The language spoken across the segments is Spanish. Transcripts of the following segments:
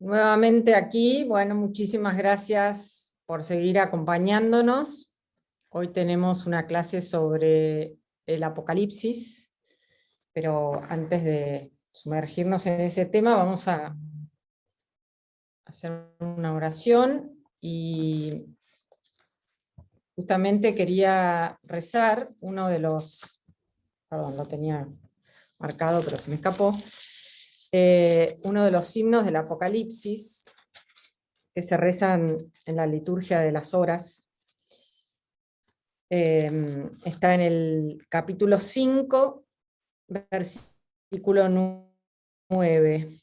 Nuevamente aquí, bueno, muchísimas gracias por seguir acompañándonos. Hoy tenemos una clase sobre el Apocalipsis, pero antes de sumergirnos en ese tema vamos a hacer una oración y justamente quería rezar uno de los, perdón, lo tenía marcado pero se me escapó, uno de los himnos del Apocalipsis, que se rezan en la liturgia de las horas. Está en el capítulo 5, versículo 9.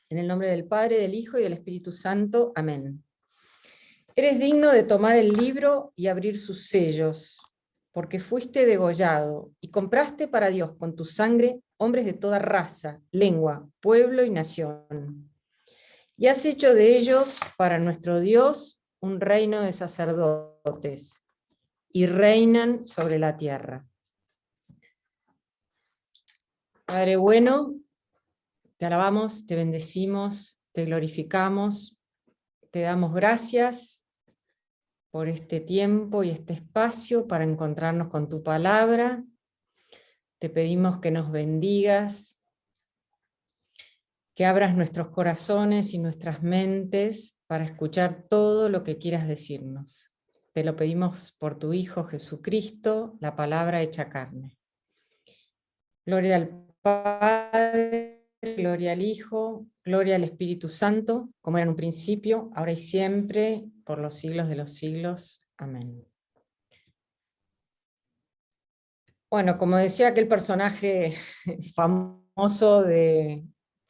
En el nombre del Padre, del Hijo y del Espíritu Santo. Amén. Eres digno de tomar el libro y abrir sus sellos, porque fuiste degollado y compraste para Dios con tu sangre hombres de toda raza, lengua, pueblo y nación. Y has hecho de ellos, para nuestro Dios, un reino de sacerdotes, y reinan sobre la tierra. Padre bueno, te alabamos, te bendecimos, te glorificamos, te damos gracias por este tiempo y este espacio para encontrarnos con tu palabra. Te pedimos que nos bendigas, que abras nuestros corazones y nuestras mentes para escuchar todo lo que quieras decirnos. Te lo pedimos por tu Hijo Jesucristo, la palabra hecha carne. Gloria al Padre, gloria al Hijo, gloria al Espíritu Santo, como era en un principio, ahora y siempre, por los siglos de los siglos. Amén. Bueno, como decía aquel personaje famoso de,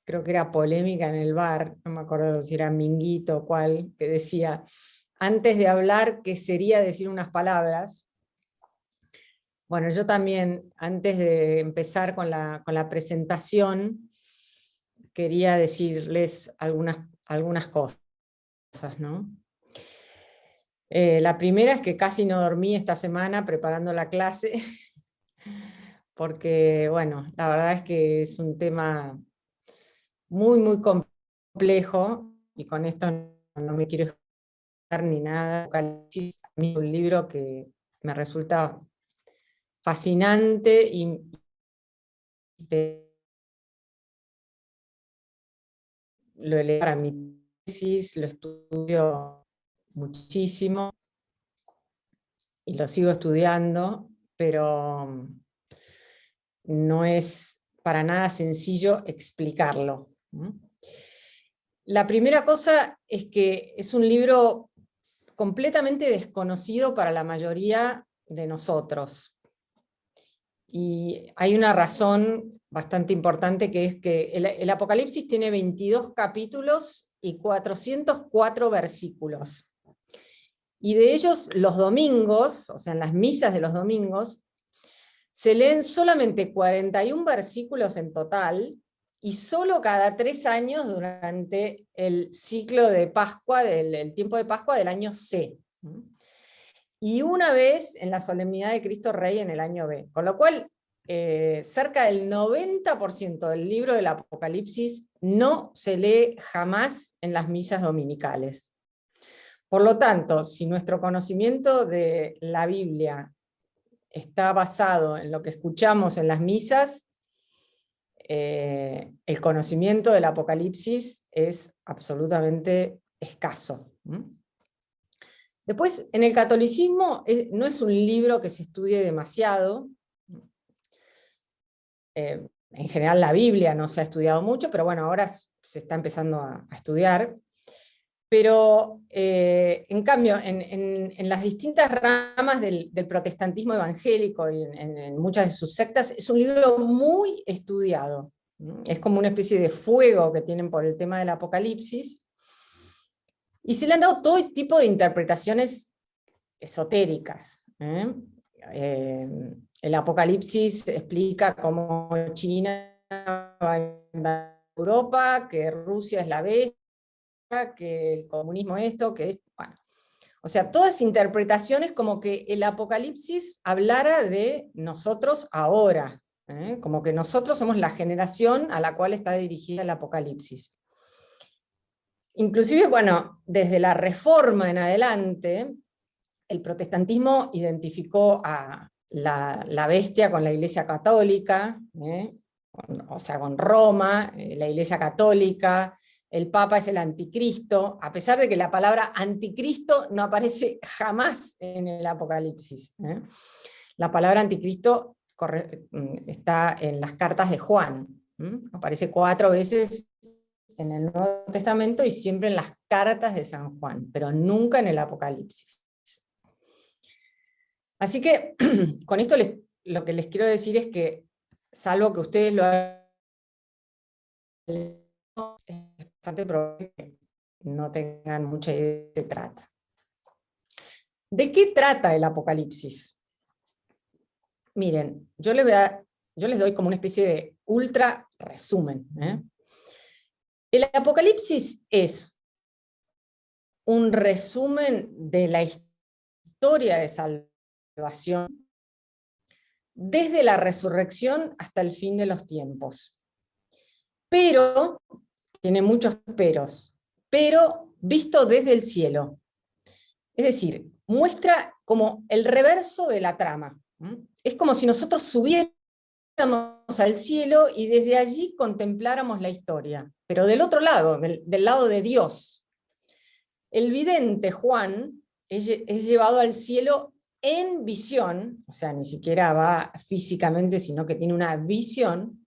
creo que era Polémica en el Bar, no me acuerdo si era Minguito o cuál, que decía, antes de hablar, ¿qué sería decir unas palabras? Bueno, yo también, antes de empezar con la presentación, quería decirles algunas cosas, ¿no? La primera es que casi no dormí esta semana preparando la clase, porque, bueno, la verdad es que es un tema muy, muy complejo, y con esto no me quiero explicar ni nada. Apocalipsis, a mí es un libro que me resulta fascinante y lo elevé para mi tesis, lo estudio muchísimo y lo sigo estudiando, pero no es para nada sencillo explicarlo. La primera cosa es que es un libro completamente desconocido para la mayoría de nosotros. Y hay una razón bastante importante, que es que el Apocalipsis tiene 22 capítulos y 404 versículos. Y de ellos los domingos, o sea, en las misas de los domingos, se leen solamente 41 versículos en total, y solo cada 3 años durante el ciclo de Pascua, el tiempo de Pascua del año C. Y una vez en la solemnidad de Cristo Rey en el año B. Con lo cual, cerca del 90% del libro del Apocalipsis no se lee jamás en las misas dominicales. Por lo tanto, si nuestro conocimiento de la Biblia está basado en lo que escuchamos en las misas, el conocimiento del Apocalipsis es absolutamente escaso. Después, en el catolicismo no es un libro que se estudie demasiado. En general la Biblia no se ha estudiado mucho, pero bueno, ahora se está empezando a estudiar. Pero en cambio, en las distintas ramas del protestantismo evangélico y en muchas de sus sectas, es un libro muy estudiado. Es como una especie de fuego que tienen por el tema del Apocalipsis, y se le han dado todo tipo de interpretaciones esotéricas. El Apocalipsis explica cómo China va a invadir Europa, que Rusia es la bestia, que el comunismo esto, que es, bueno. O sea, todas interpretaciones como que el Apocalipsis hablara de nosotros ahora, como que nosotros somos la generación a la cual está dirigida el Apocalipsis. Inclusive, bueno, desde la Reforma en adelante, el protestantismo identificó a la bestia con la Iglesia Católica, o sea, con Roma, la Iglesia Católica, el Papa es el anticristo, a pesar de que la palabra anticristo no aparece jamás en el Apocalipsis. La palabra anticristo está en las cartas de Juan, aparece 4 veces en el Nuevo Testamento y siempre en las cartas de San Juan, pero nunca en el Apocalipsis. Así que con esto lo que les quiero decir es que, salvo que ustedes lo hagan, es bastante probable que no tengan mucha idea de qué trata. ¿De qué trata el Apocalipsis? Miren, yo les doy como una especie de ultra resumen. El Apocalipsis es un resumen de la historia de salvación desde la resurrección hasta el fin de los tiempos. Pero, tiene muchos peros, pero visto desde el cielo. Es decir, muestra como el reverso de la trama. Es como si nosotros subiéramos al cielo y desde allí contempláramos la historia, pero del otro lado, del lado de Dios. El vidente Juan es llevado al cielo en visión, o sea, ni siquiera va físicamente, sino que tiene una visión,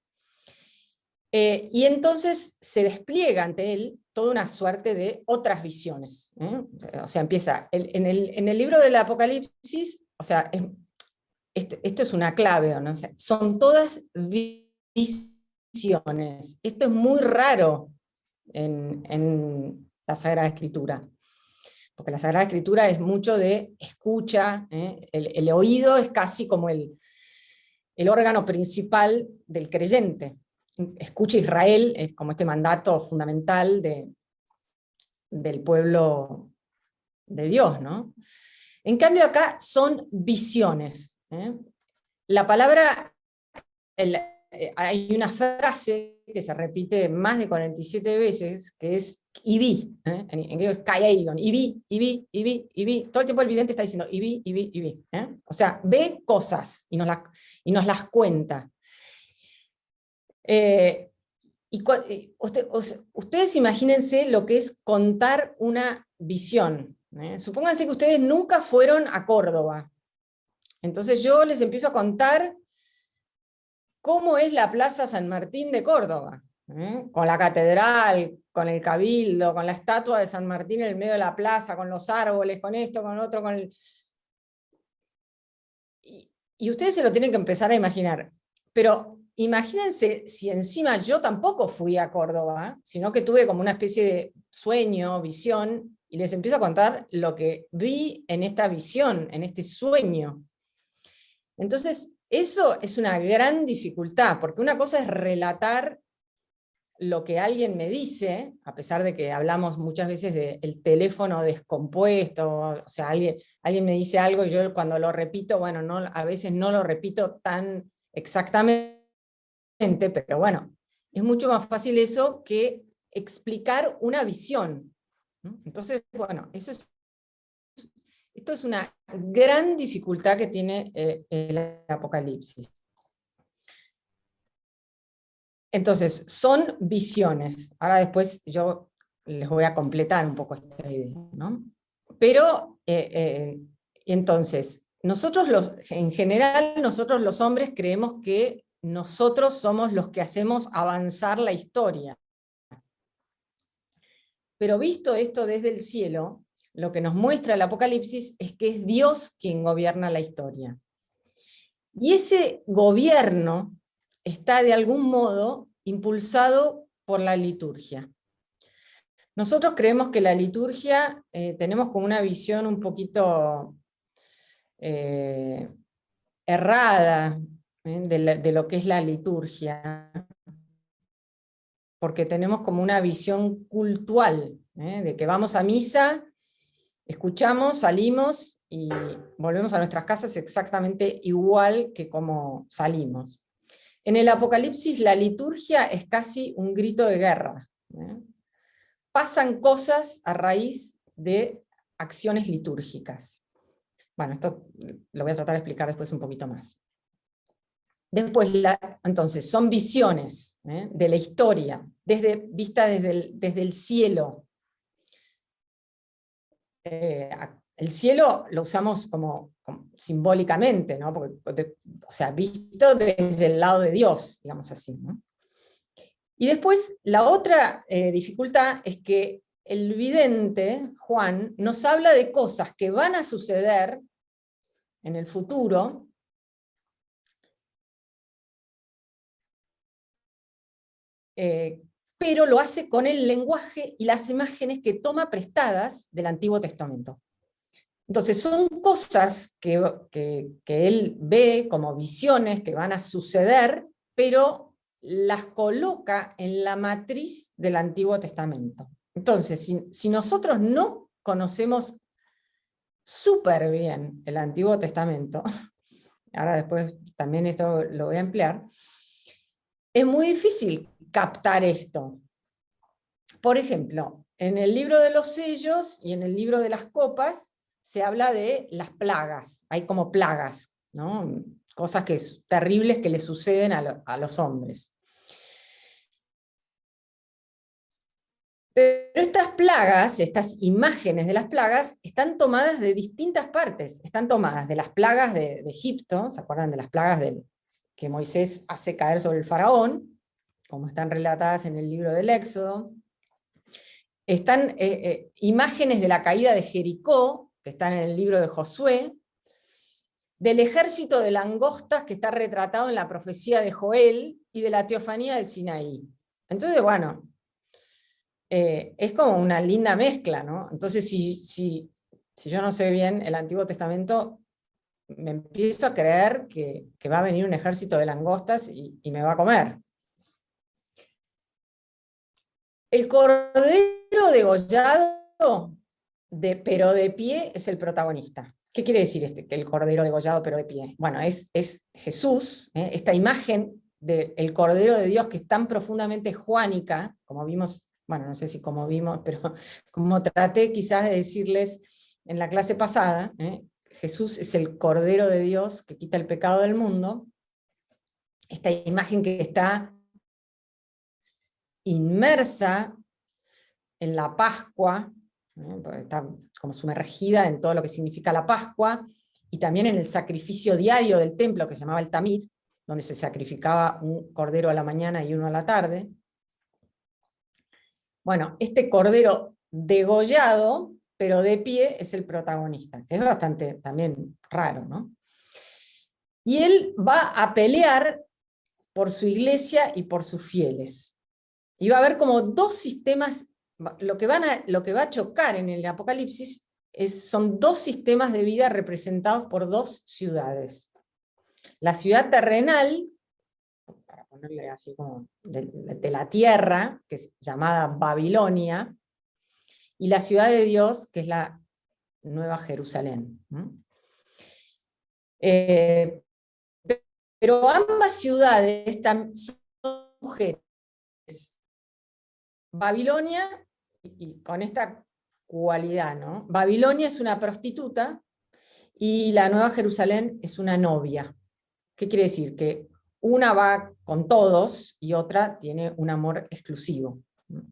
y entonces se despliega ante él toda una suerte de otras visiones. O sea, empieza, en el libro del Apocalipsis, o sea, esto es una clave, ¿no? O sea, son todas visiones. Esto es muy raro en la Sagrada Escritura, porque la Sagrada Escritura es mucho de escucha, el oído es casi como el órgano principal del creyente. Escucha Israel, es como este mandato fundamental del pueblo de Dios, ¿no? En cambio acá son visiones. La palabra, hay una frase que se repite más de 47 veces, que es y vi, en griego es kaiaidon, y vi, todo el tiempo el vidente está diciendo y vi, o sea, ve cosas y nos las cuenta. Ustedes imagínense lo que es contar una visión. Supónganse que ustedes nunca fueron a Córdoba. Entonces yo les empiezo a contar cómo es la Plaza San Martín de Córdoba, con la catedral, con el cabildo, con la estatua de San Martín en el medio de la plaza, con los árboles, con esto, con otro, con el... Y ustedes se lo tienen que empezar a imaginar. Pero imagínense si encima yo tampoco fui a Córdoba, sino que tuve como una especie de sueño, visión, y les empiezo a contar lo que vi en esta visión, en este sueño. Entonces, eso es una gran dificultad, porque una cosa es relatar lo que alguien me dice, a pesar de que hablamos muchas veces del teléfono descompuesto, o sea, alguien me dice algo y yo cuando lo repito, bueno, a veces no lo repito tan exactamente, pero bueno, es mucho más fácil eso que explicar una visión. Entonces, bueno, esto es una gran dificultad que tiene el Apocalipsis. Entonces, son visiones. Ahora después yo les voy a completar un poco esta idea, ¿no? Pero, entonces, en general, nosotros los hombres creemos que nosotros somos los que hacemos avanzar la historia. Pero visto esto desde el cielo, lo que nos muestra el Apocalipsis es que es Dios quien gobierna la historia. Y ese gobierno está de algún modo impulsado por la liturgia. Nosotros creemos que la liturgia, tenemos como una visión un poquito errada de lo que es la liturgia, porque tenemos como una visión cultual, de que vamos a misa, escuchamos, salimos y volvemos a nuestras casas exactamente igual que como salimos. En el Apocalipsis la liturgia es casi un grito de guerra, pasan cosas a raíz de acciones litúrgicas. Bueno, esto lo voy a tratar de explicar después un poquito más. Después, entonces, son visiones de la historia, vista desde el cielo. El cielo lo usamos como simbólicamente, ¿no? Porque, o sea, visto desde el lado de Dios, digamos así, ¿no? Y después, la otra dificultad es que el vidente, Juan, nos habla de cosas que van a suceder en el futuro, pero lo hace con el lenguaje y las imágenes que toma prestadas del Antiguo Testamento. Entonces son cosas que él ve como visiones que van a suceder, pero las coloca en la matriz del Antiguo Testamento. Entonces, si nosotros no conocemos súper bien el Antiguo Testamento, ahora después también esto lo voy a emplear, es muy difícil captar esto. Por ejemplo, en el libro de los sellos y en el libro de las copas se habla de las plagas, hay como plagas, ¿no? Cosas terribles que le suceden a los hombres. Pero estas plagas, estas imágenes de las plagas, están tomadas de distintas partes. Están tomadas de las plagas de Egipto, ¿se acuerdan de las plagas que Moisés hace caer sobre el faraón? Como están relatadas en el libro del Éxodo. Están imágenes de la caída de Jericó, que están en el libro de Josué, del ejército de langostas que está retratado en la profecía de Joel, y de la teofanía del Sinaí. Entonces, bueno, es como una linda mezcla, ¿no? Entonces, si yo no sé bien el Antiguo Testamento, me empiezo a creer que va a venir un ejército de langostas y me va a comer. El cordero degollado, pero de pie, es el protagonista. ¿Qué quiere decir que el cordero degollado pero de pie? Bueno, es Jesús, esta imagen del cordero de Dios que es tan profundamente juánica, como vimos, bueno, no sé si como vimos, pero como traté quizás de decirles en la clase pasada, Jesús es el cordero de Dios que quita el pecado del mundo, esta imagen que está inmersa en la Pascua, está como sumergida en todo lo que significa la Pascua, y también en el sacrificio diario del templo que se llamaba el Tamid, donde se sacrificaba un cordero a la mañana y uno a la tarde. Bueno, este cordero degollado, pero de pie, es el protagonista, que es bastante también raro, ¿no? Y él va a pelear por su iglesia y por sus fieles. Y va a haber como dos sistemas. Lo que va a chocar en el Apocalipsis son dos sistemas de vida representados por dos ciudades. La ciudad terrenal, para ponerle así como de la tierra, que es llamada Babilonia, y la ciudad de Dios, que es la Nueva Jerusalén. Pero ambas ciudades son mujeres. Babilonia, y con esta cualidad, ¿no? Babilonia es una prostituta y la Nueva Jerusalén es una novia. ¿Qué quiere decir? Que una va con todos y otra tiene un amor exclusivo.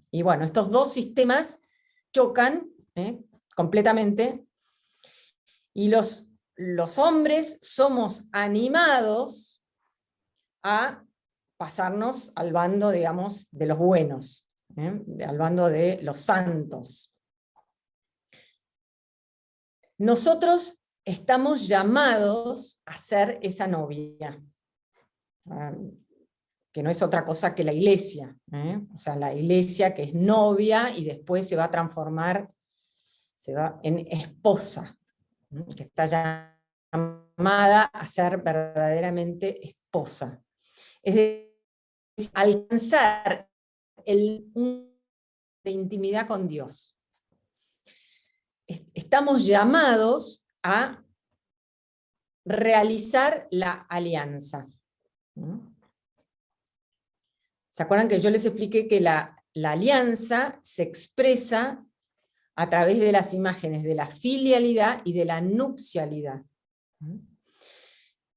Y bueno, estos dos sistemas chocan completamente, y los hombres somos animados a pasarnos al bando, digamos, de los buenos, al bando de los santos. Nosotros estamos llamados a ser esa novia, que no es otra cosa que la iglesia, o sea, la iglesia que es novia y después se va a transformar, en esposa, que está llamada a ser verdaderamente esposa. Es decir, alcanzar de intimidad con Dios. Estamos llamados a realizar la alianza. ¿Se acuerdan que yo les expliqué que la la alianza se expresa a través de las imágenes de la filialidad y de la nupcialidad.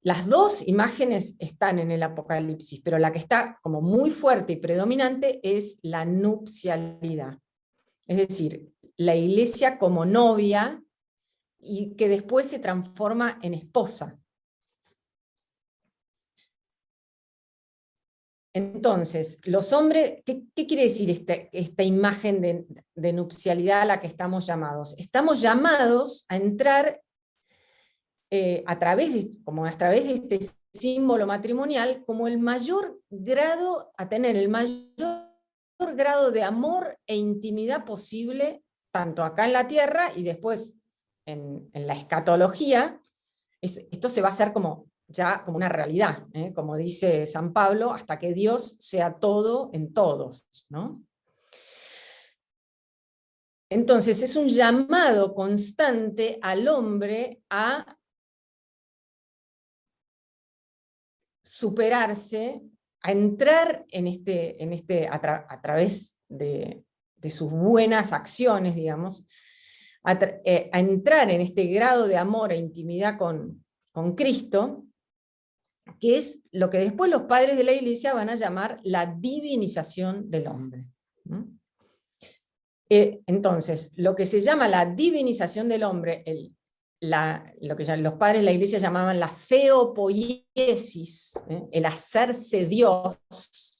Las dos imágenes están en el Apocalipsis, pero la que está como muy fuerte y predominante es la nupcialidad. Es decir, la iglesia como novia y que después se transforma en esposa. Entonces, los hombres, ¿qué quiere decir esta imagen de nupcialidad a la que estamos llamados? Estamos llamados a entrar a través de este símbolo matrimonial como el mayor grado, a tener el mayor grado de amor e intimidad posible, tanto acá en la tierra y después en la escatología. Esto se va a hacer ya como una realidad, como dice San Pablo, hasta que Dios sea todo en todos, ¿no? Entonces es un llamado constante al hombre a superarse, a entrar a través de sus buenas acciones, digamos, a entrar en este grado de amor e intimidad con Cristo, que es lo que después los padres de la Iglesia van a llamar la divinización del hombre. Entonces, lo que se llama la divinización del hombre, lo que los padres de la Iglesia llamaban la theopoiesis, el hacerse Dios,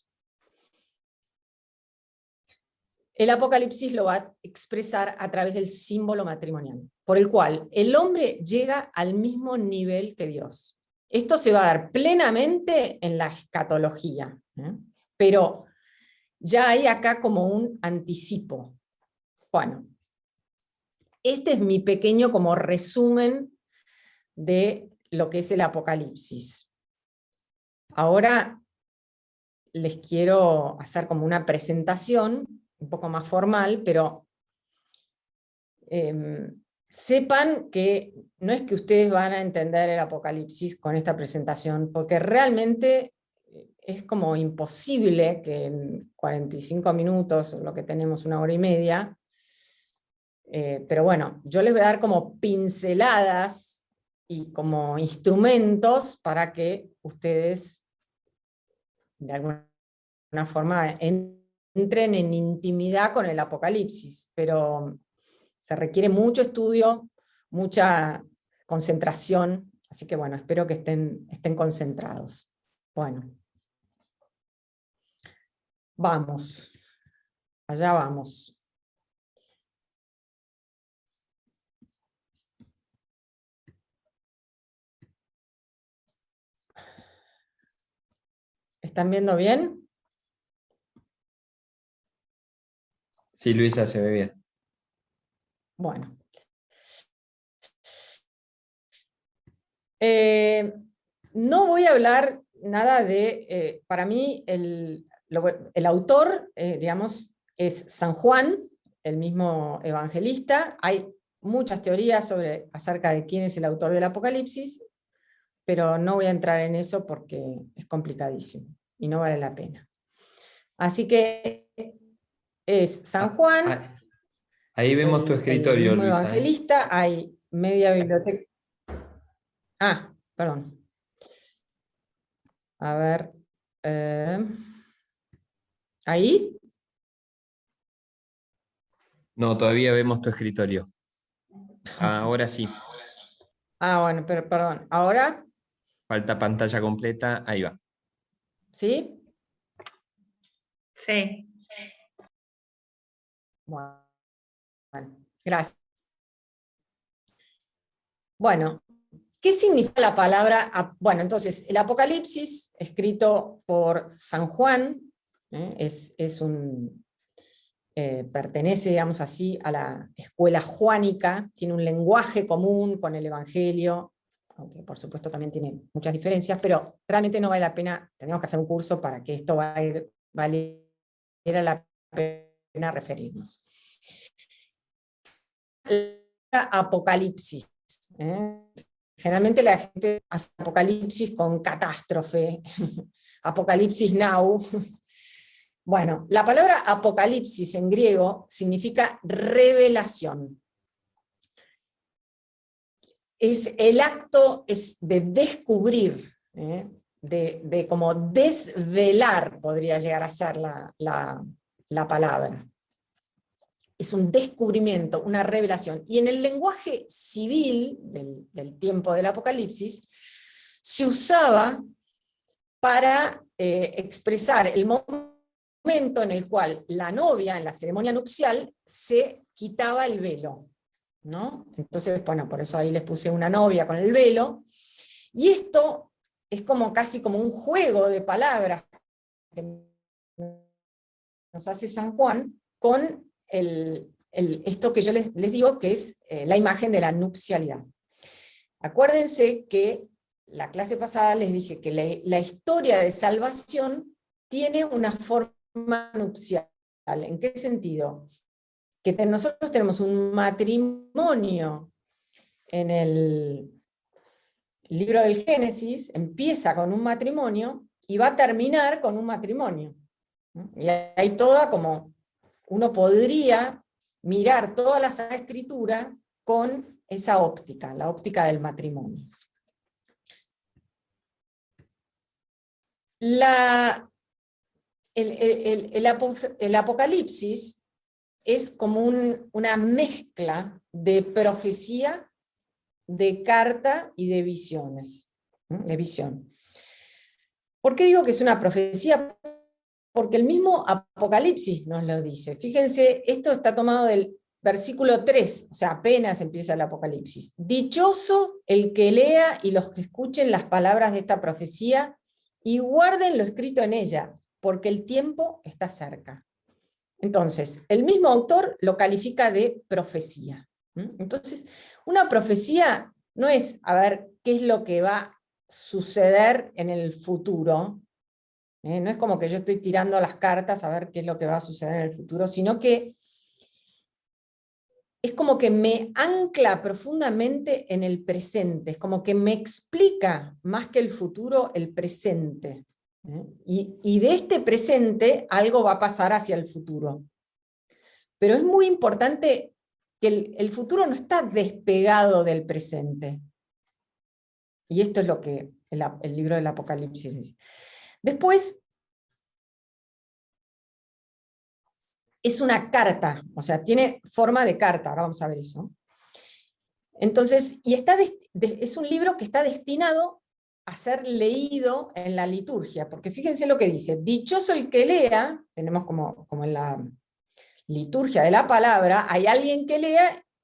el Apocalipsis lo va a expresar a través del símbolo matrimonial, por el cual el hombre llega al mismo nivel que Dios. Esto se va a dar plenamente en la escatología, pero ya hay acá como un anticipo. Bueno, este es mi pequeño como resumen de lo que es el Apocalipsis. Ahora les quiero hacer como una presentación un poco más formal, pero sepan que no es que ustedes van a entender el Apocalipsis con esta presentación, porque realmente es como imposible que en 45 minutos, lo que tenemos 1 hora y media, pero bueno, yo les voy a dar como pinceladas y como instrumentos para que ustedes de alguna forma entren en intimidad con el Apocalipsis, pero se requiere mucho estudio, mucha concentración, así que bueno, espero que estén concentrados. Bueno, vamos, allá vamos. ¿Están viendo bien? Sí, Luisa, se ve bien. Bueno. No voy a hablar nada de, para mí el autor, digamos, es San Juan, el mismo evangelista. Hay muchas teorías acerca de quién es el autor del Apocalipsis, pero no voy a entrar en eso porque es complicadísimo y no vale la pena. Así que es San Juan, ahí vemos tu el escritorio, mismo Luisa. evangelista, hay media biblioteca. Ah, perdón. A ver. ¿Ahí? No, todavía vemos tu escritorio. Ahora sí. Ah, bueno, pero perdón. ¿Ahora? Falta pantalla completa. Ahí va. ¿Sí? Sí. Bueno, gracias. Bueno, ¿qué significa la palabra? Bueno, entonces, el Apocalipsis, escrito por San Juan, pertenece, digamos así, a la escuela juánica, tiene un lenguaje común con el Evangelio, aunque por supuesto también tiene muchas diferencias, pero realmente no vale la pena, tenemos que hacer un curso para que esto valiera la pena referirnos. La Apocalipsis. Generalmente la gente hace Apocalipsis con catástrofe, Apocalipsis now, Bueno, la palabra apocalipsis en griego significa revelación. Es el acto de descubrir, de como desvelar, podría llegar a ser la palabra. Es un descubrimiento, una revelación. Y en el lenguaje civil del tiempo del Apocalipsis, se usaba para expresar el momento en el cual la novia, en la ceremonia nupcial, se quitaba el velo, ¿no? Entonces, bueno, por eso ahí les puse una novia con el velo. Y esto es como casi como un juego de palabras que nos hace San Juan con esto que yo les digo que es la imagen de la nupcialidad. Acuérdense que la clase pasada les dije que la historia de salvación tiene una forma nupcial. ¿En qué sentido? Que nosotros tenemos un matrimonio en el libro del Génesis, empieza con un matrimonio y va a terminar con un matrimonio. Y hay toda como, uno podría mirar toda la Sagrada Escritura con esa óptica, la óptica del matrimonio. El Apocalipsis es como una mezcla de profecía, de carta y de visiones, de visión. ¿Por qué digo que es una profecía? Porque el mismo Apocalipsis nos lo dice. Fíjense, esto está tomado del versículo 3, o sea, apenas empieza el Apocalipsis. Dichoso el que lea y los que escuchen las palabras de esta profecía y guarden lo escrito en ella, porque el tiempo está cerca. Entonces, el mismo autor lo califica de profecía. Entonces, una profecía no es a ver qué es lo que va a suceder en el futuro, no es como que yo estoy tirando las cartas a ver qué es lo que va a suceder en el futuro, sino que es como que me ancla profundamente en el presente, es como que me explica más que el futuro el presente. Y de este presente algo va a pasar hacia el futuro. Pero es muy importante que el futuro no está despegado del presente. Y esto es lo que el libro del Apocalipsis dice. Después, es una carta, o sea, tiene forma de carta, ahora vamos a ver eso. Entonces, y es un libro que está destinado a ser leído en la liturgia, porque fíjense lo que dice, dichoso el que lea, tenemos como en la liturgia de la palabra, hay alguien que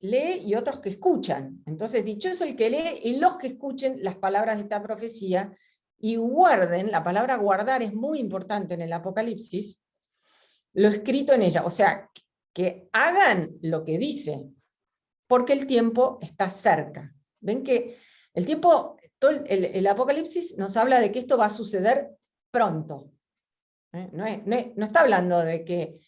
lee y otros que escuchan. Entonces, dichoso el que lee y los que escuchen las palabras de esta profecía y guarden, la palabra guardar es muy importante en el Apocalipsis, lo escrito en ella, o sea, que hagan lo que dice, porque el tiempo está cerca. Ven que el tiempo, el Apocalipsis nos habla de que esto va a suceder pronto. No está hablando de que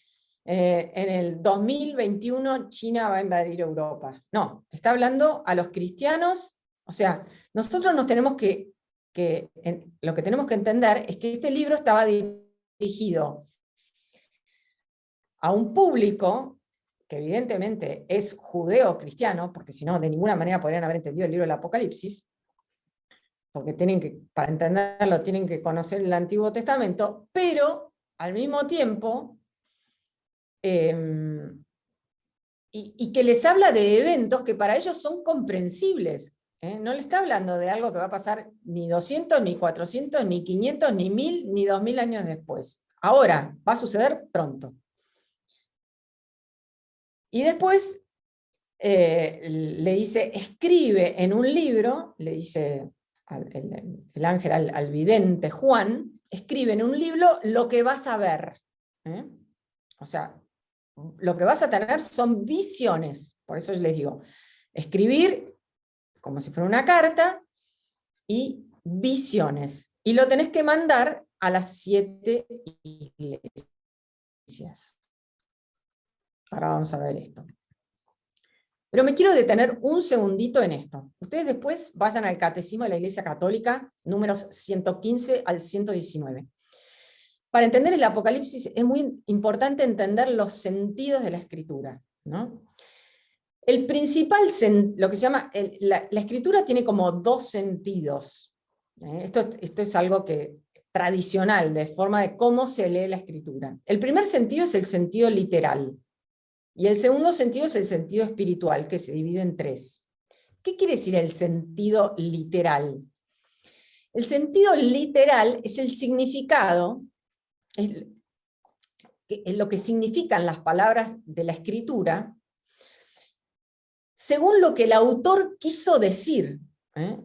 en el 2021 China va a invadir Europa. No, está hablando a los cristianos, o sea, nosotros nos tenemos lo que tenemos que entender es que este libro estaba dirigido a un público que evidentemente es judeo-cristiano, porque si no, de ninguna manera podrían haber entendido el libro del Apocalipsis, porque para entenderlo tienen que conocer el Antiguo Testamento, pero al mismo tiempo, y que les habla de eventos que para ellos son comprensibles. No le está hablando de algo que va a pasar ni 200, ni 400, ni 500, ni 1000, ni 2000 años después. Ahora, va a suceder pronto. Y después le dice, escribe en un libro, le dice el ángel al vidente Juan, escribe en un libro lo que vas a ver. O sea, lo que vas a tener son visiones. Por eso les digo, escribir como si fuera una carta y visiones. Y lo tenés que mandar a las 7 iglesias. Ahora vamos a ver esto. Pero me quiero detener un segundito en esto. Ustedes después vayan al Catecismo de la Iglesia Católica, números 115 al 119. para entender el Apocalipsis es muy importante entender los sentidos de la escritura, ¿no? El principal, lo que se llama, la escritura tiene como dos sentidos. Esto es algo tradicional, de forma de cómo se lee la escritura. El primer sentido es el sentido literal, y el segundo sentido es el sentido espiritual, que se divide en tres. ¿Qué quiere decir el sentido literal? El sentido literal es el significado, es lo que significan las palabras de la escritura, según lo que el autor quiso decir,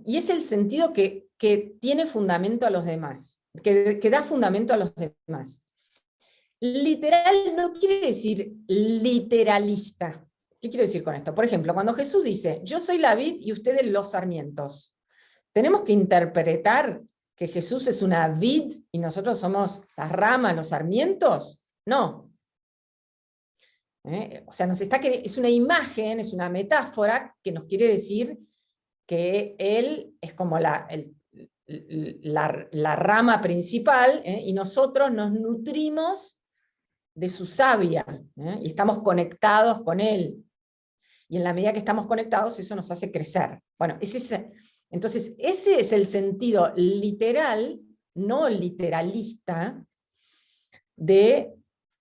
y es el sentido que tiene fundamento a los demás, que da fundamento a los demás. Literal no quiere decir literalista. ¿Qué quiero decir con esto? Por ejemplo, cuando Jesús dice, yo soy la vid y ustedes los sarmientos, ¿tenemos que interpretar que Jesús es una vid y nosotros somos las ramas, los sarmientos? No. O sea, es una imagen, es una metáfora que nos quiere decir que Él es como la rama principal, y nosotros nos nutrimos de su savia, y estamos conectados con Él. Y en la medida que estamos conectados, eso nos hace crecer. Bueno, entonces ese es el sentido literal, no literalista, de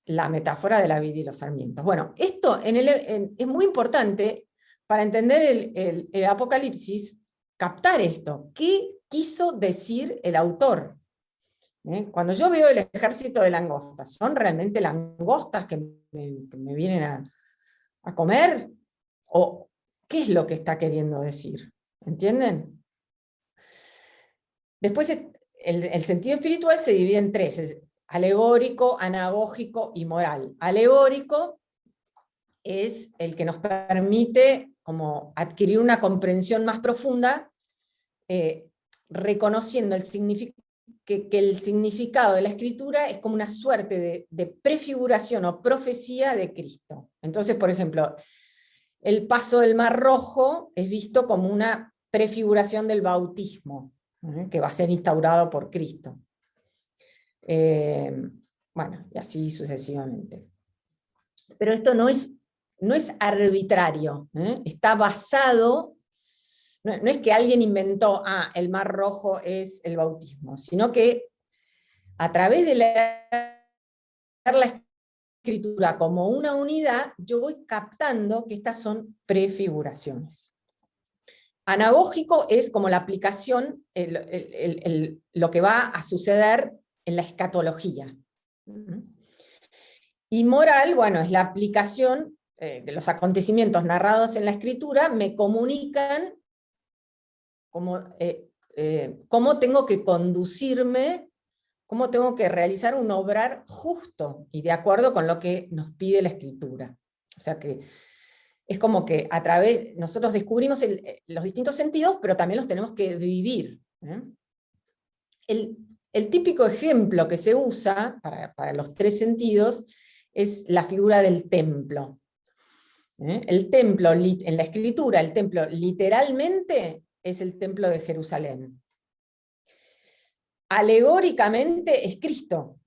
la metáfora de la vid y los sarmientos. Bueno, esto es muy importante para entender el Apocalipsis, captar esto. ¿Qué quiso decir el autor? Cuando yo veo el ejército de langostas, ¿son realmente langostas que me vienen a comer? ¿O qué es lo que está queriendo decir? ¿Entienden? Después el sentido espiritual se divide en tres: alegórico, anagógico y moral. Alegórico es el que nos permite como adquirir una comprensión más profunda, reconociendo que el significado de la escritura es como una suerte de prefiguración o profecía de Cristo. Entonces, por ejemplo, el paso del Mar Rojo es visto como una prefiguración del bautismo, que va a ser instaurado por Cristo. Bueno, y así sucesivamente. Pero esto no es arbitrario, está basado, no es que alguien inventó, el Mar Rojo es el bautismo, sino que a través de leer la escritura como una unidad, yo voy captando que estas son prefiguraciones. Anagógico es como la aplicación, lo que va a suceder en la escatología. Y moral, bueno, es la aplicación de los acontecimientos narrados en la escritura, me comunican cómo tengo que conducirme, cómo tengo que realizar un obrar justo y de acuerdo con lo que nos pide la escritura. O sea que es como que nosotros descubrimos los distintos sentidos, pero también los tenemos que vivir. El típico ejemplo que se usa para los tres sentidos es la figura del templo. El templo, en la escritura, el templo literalmente es el templo de Jerusalén. Alegóricamente es Cristo.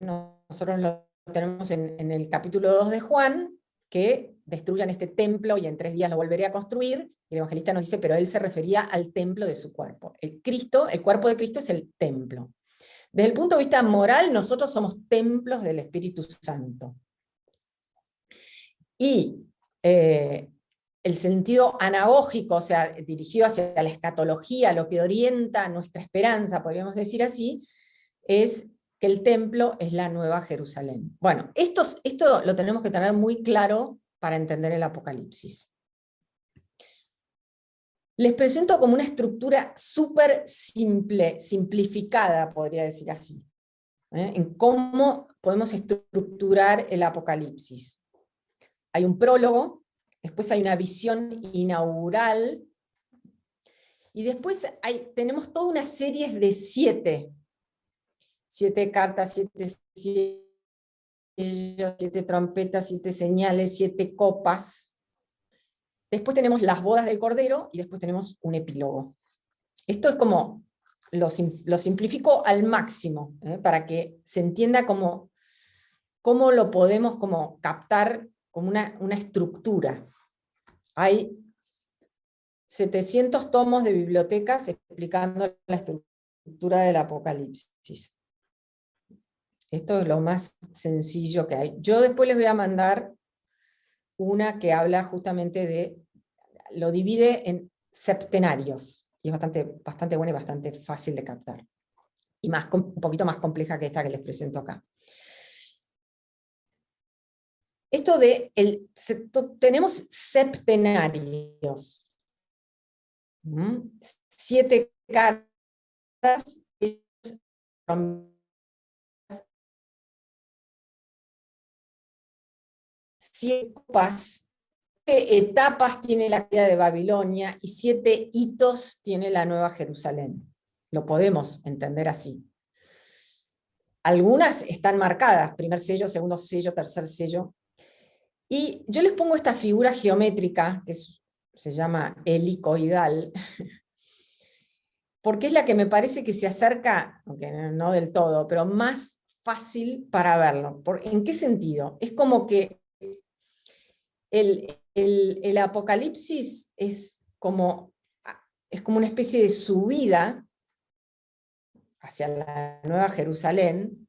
Nosotros lo tenemos en el capítulo 2 de Juan, que destruyan este templo y en 3 días lo volveré a construir, y el evangelista nos dice, pero él se refería al templo de su cuerpo. El cuerpo de Cristo es el templo. Desde el punto de vista moral, nosotros somos templos del Espíritu Santo. Y el sentido anagógico, o sea, dirigido hacia la escatología, lo que orienta nuestra esperanza, podríamos decir así, es que el templo es la nueva Jerusalén. Bueno, esto lo tenemos que tener muy claro para entender el Apocalipsis. Les presento como una estructura súper simple, simplificada, podría decir así, en cómo podemos estructurar el Apocalipsis. Hay un prólogo, después hay una visión inaugural, y después tenemos toda una serie de 7 cartas, 7 sellos, 7 trompetas, 7 señales, 7 copas. Después tenemos las bodas del Cordero, y después tenemos un epílogo. Esto es como lo simplifico al máximo, para que se entienda cómo lo podemos como captar como una estructura. Hay 700 tomos de bibliotecas explicando la estructura del Apocalipsis. Esto es lo más sencillo que hay. Yo después les voy a mandar una que habla justamente lo divide en septenarios, y es bastante buena y bastante fácil de captar. Y un poquito más compleja que esta que les presento acá. Esto tenemos septenarios. 7 cartas, 7 copas, 7 etapas tiene la caída de Babilonia y 7 hitos tiene la Nueva Jerusalén. Lo podemos entender así. Algunas están marcadas, primer sello, segundo sello, tercer sello. Y yo les pongo esta figura geométrica, que se llama helicoidal, porque es la que me parece que se acerca, aunque no del todo, pero más fácil para verlo. ¿En qué sentido? Es como que el Apocalipsis es como una especie de subida hacia la Nueva Jerusalén,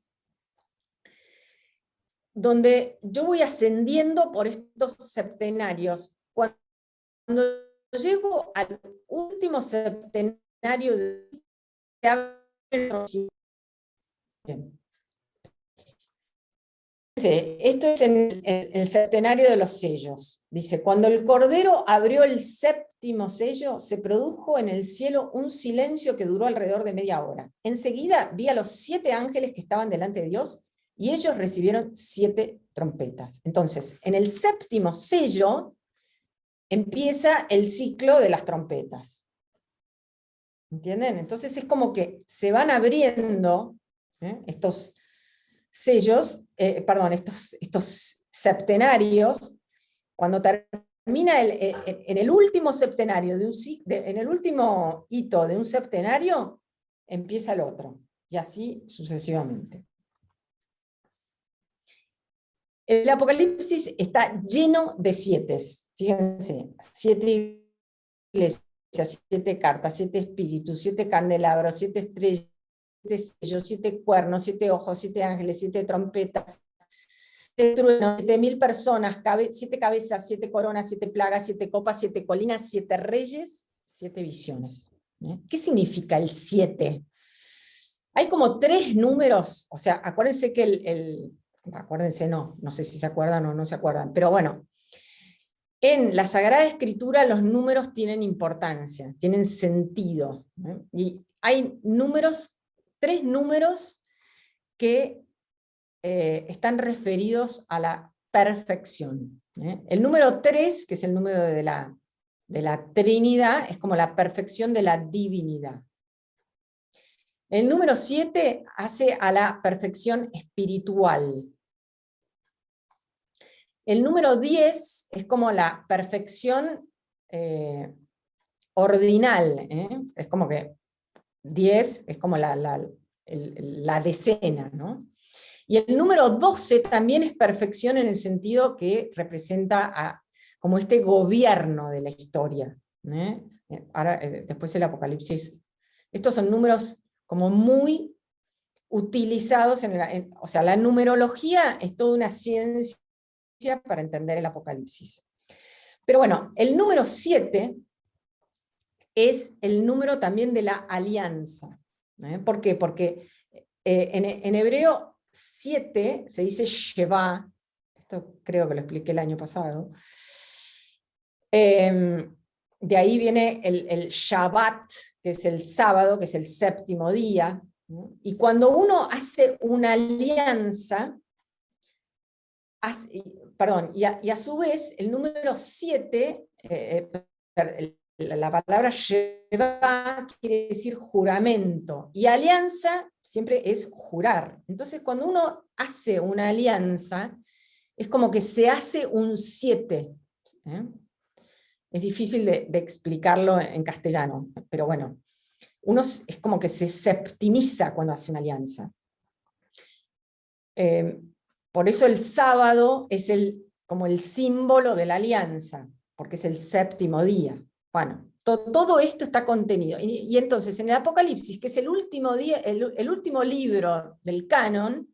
donde yo voy ascendiendo por estos septenarios. Cuando llego al último septenario de esto es en el septenario de los sellos. Dice, cuando el Cordero abrió el séptimo sello, se produjo en el cielo un silencio que duró alrededor de media hora. Enseguida vi a los 7 ángeles que estaban delante de Dios, y ellos recibieron 7 trompetas. Entonces, en el séptimo sello empieza el ciclo de las trompetas. ¿Entienden? Entonces es como que se van abriendo estos sellos, estos septenarios. Cuando termina en el último septenario, en el último hito de un septenario, empieza el otro, y así sucesivamente. El Apocalipsis está lleno de 7. Fíjense, 7 iglesias, 7 cartas, 7 espíritus, 7 candelabros, 7 estrellas, 7 sellos, 7 cuernos, 7 ojos, 7 ángeles, 7 trompetas, 7 truenos, 7.000 personas, 7 cabezas, 7 coronas, 7 plagas, 7 copas, 7 colinas, 7 reyes, 7 visiones. ¿Qué significa el 7? Hay como 3 números, o sea, acuérdense que acuérdense, no sé si se acuerdan o no se acuerdan, pero bueno, en la Sagrada Escritura los números tienen importancia, tienen sentido, y hay 3 números que están referidos a la perfección. El número 3, que es el número de la Trinidad, es como la perfección de la divinidad. El número 7 hace a la perfección espiritual. El número 10 es como la perfección ordinal. Es como que 10 es como la decena, ¿no? Y el número 12 también es perfección en el sentido que representa como este gobierno de la historia. Ahora, después el Apocalipsis. Estos son números como muy utilizados, o sea, la numerología es toda una ciencia para entender el Apocalipsis. Pero bueno, el número 7 es el número también de la alianza. ¿Por qué? Porque en hebreo 7 se dice Sheva, esto creo que lo expliqué el año pasado. De ahí viene el Shabbat, que es el sábado, que es el séptimo día. Y cuando uno hace una alianza, y a su vez el número 7, la palabra Sheva quiere decir juramento, y alianza siempre es jurar. Entonces cuando uno hace una alianza, es como que se hace un 7. Es difícil de explicarlo en castellano, pero bueno. uno es como que se septimiza cuando hace una alianza. Por eso el sábado es como el símbolo de la alianza, porque es el séptimo día. Bueno, todo esto está contenido. Y entonces, en el Apocalipsis, que es el último libro del canon,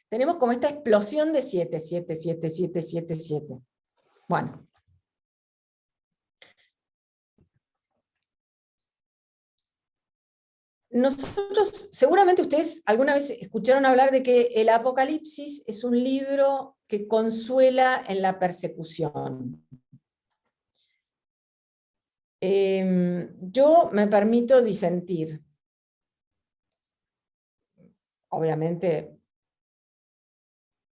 tenemos como esta explosión de 7, 7, 7, 7, 7, 7. Bueno. Nosotros, seguramente ustedes alguna vez escucharon hablar de que el Apocalipsis es un libro que consuela en la persecución. Yo me permito disentir. Obviamente,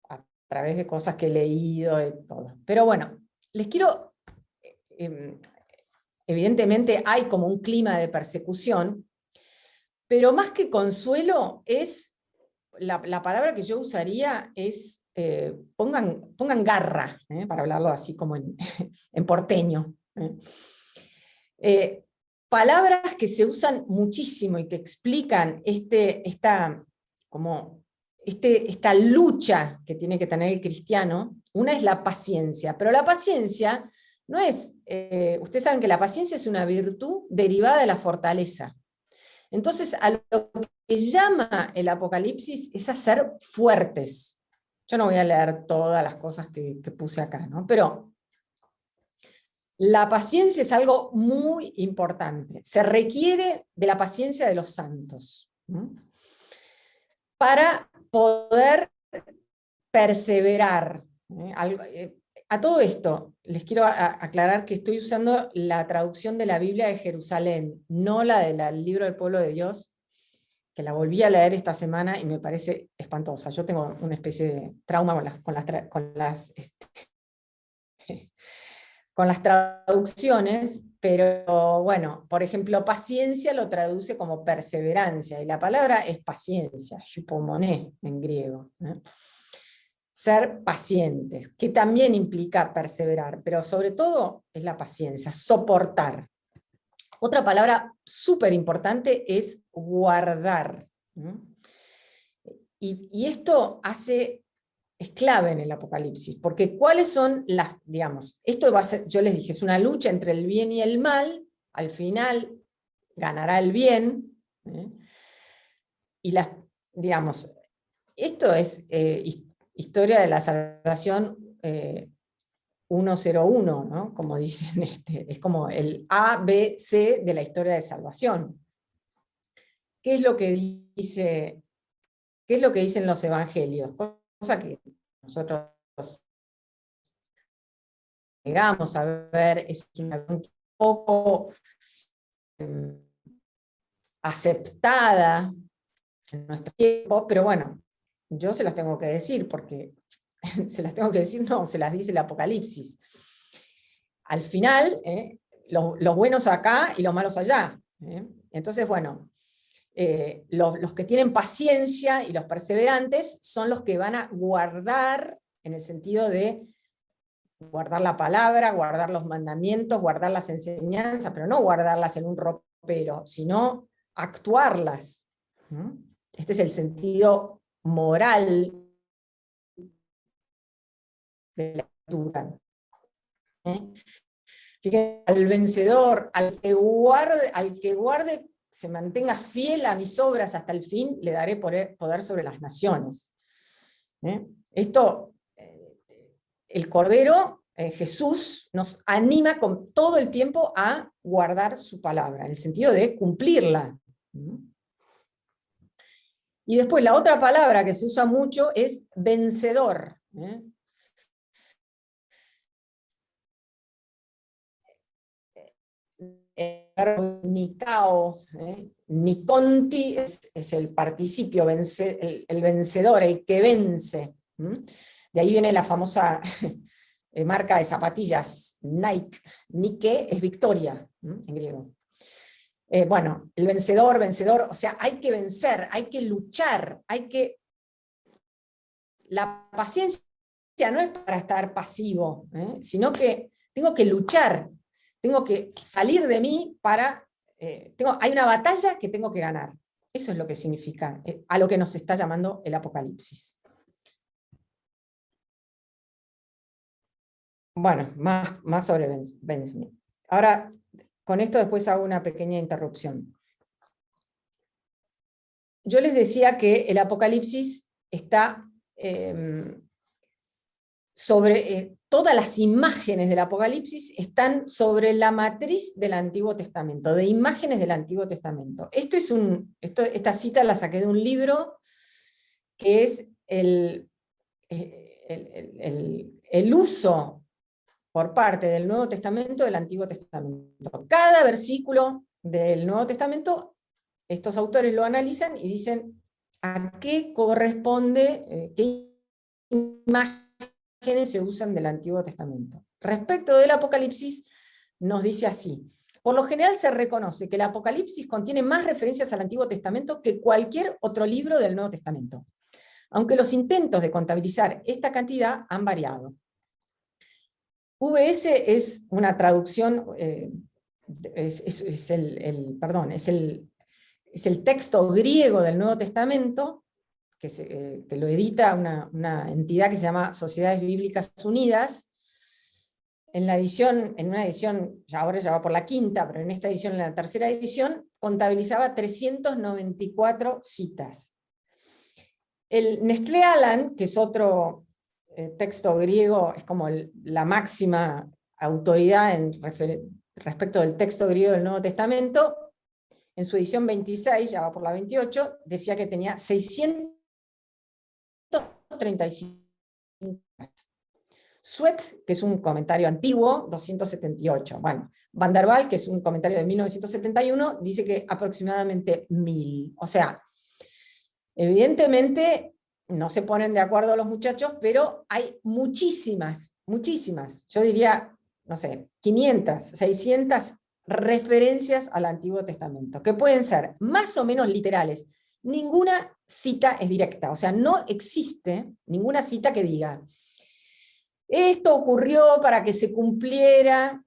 a través de cosas que he leído y todo. Pero bueno, les quiero... evidentemente hay como un clima de persecución, pero más que consuelo es... La palabra que yo usaría es pongan garra, para hablarlo así como en porteño. Palabras que se usan muchísimo y que explican esta lucha que tiene que tener el cristiano. Una es la paciencia, pero la paciencia no es, ustedes saben que la paciencia es una virtud derivada de la fortaleza. Entonces, a lo que llama el Apocalipsis es a ser fuertes. Yo no voy a leer todas las cosas que puse acá, ¿no? Pero la paciencia es algo muy importante. Se requiere de la paciencia de los santos, ¿no? Para poder perseverar. A todo esto, les quiero aclarar que estoy usando la traducción de la Biblia de Jerusalén, no la del libro del pueblo de Dios, que la volví a leer esta semana y me parece espantosa. Yo tengo una especie de trauma con las traducciones, pero bueno, por ejemplo, paciencia lo traduce como perseverancia, y la palabra es paciencia, hypomoné en griego. Ser pacientes, que también implica perseverar, pero sobre todo es la paciencia, soportar. Otra palabra súper importante es guardar. Y esto es clave en el Apocalipsis, porque cuáles son esto va a ser, yo les dije, es una lucha entre el bien y el mal, al final ganará el bien, y esto es historia de la salvación 101, ¿no? Como dicen, es como el A, B, C de la historia de salvación. ¿Qué es lo que dicen los evangelios? Cosa que nosotros llegamos a ver, es una un poco aceptada en nuestro tiempo, pero bueno, yo se las tengo que decir, porque se las tengo que decir, no, se las dice el Apocalipsis. Al final, los buenos acá y los malos allá. Entonces, bueno, los que tienen paciencia y los perseverantes son los que van a guardar, en el sentido de guardar la palabra, guardar los mandamientos, guardar las enseñanzas, pero no guardarlas en un ropero, sino actuarlas. Este es el sentido moral de la lectura. Fíjense, al vencedor, al que guarde, se mantenga fiel a mis obras hasta el fin, le daré poder sobre las naciones. Esto, el Cordero, Jesús, nos anima con todo el tiempo a guardar su palabra, en el sentido de cumplirla. Y después la otra palabra que se usa mucho es vencedor. El verbo nikao, nikonti es el participio, el vencedor, el que vence. De ahí viene la famosa marca de zapatillas Nike. Nike es victoria, en griego. Bueno, el vencedor, o sea, hay que vencer, hay que luchar, la paciencia no es para estar pasivo, sino que tengo que luchar, tengo que salir de mí para hay una batalla que tengo que ganar. Eso es lo que significa, a lo que nos está llamando el Apocalipsis. Bueno, más sobre Ben Smith. Ahora, con esto después hago una pequeña interrupción. Yo les decía que el Apocalipsis está todas las imágenes del Apocalipsis están sobre la matriz del Antiguo Testamento, de imágenes del Antiguo Testamento. Esta cita la saqué de un libro que es el uso por parte del Nuevo Testamento del Antiguo Testamento. Cada versículo del Nuevo Testamento, estos autores lo analizan y dicen a qué corresponde, qué imágenes se usan del Antiguo Testamento. Respecto del Apocalipsis, nos dice así: por lo general se reconoce que el Apocalipsis contiene más referencias al Antiguo Testamento que cualquier otro libro del Nuevo Testamento, aunque los intentos de contabilizar esta cantidad han variado. VS es una traducción, es el texto griego del Nuevo Testamento, que lo edita una entidad que se llama Sociedades Bíblicas Unidas. En una edición, ahora ya va por la quinta, pero en esta edición, en la tercera edición, contabilizaba 394 citas. El Nestlé Aland, que es otro texto griego, es como la máxima autoridad respecto del texto griego del Nuevo Testamento, en su edición 26, ya va por la 28, decía que tenía 635. Sweat, que es un comentario antiguo, 278. Bueno, Van der Waal, que es un comentario de 1971, dice que aproximadamente 1000. O sea, evidentemente no se ponen de acuerdo los muchachos, pero hay muchísimas, yo diría, no sé, 500, 600 referencias al Antiguo Testamento, que pueden ser más o menos literales. Ninguna cita es directa, o sea, no existe ninguna cita que diga esto ocurrió para que se cumpliera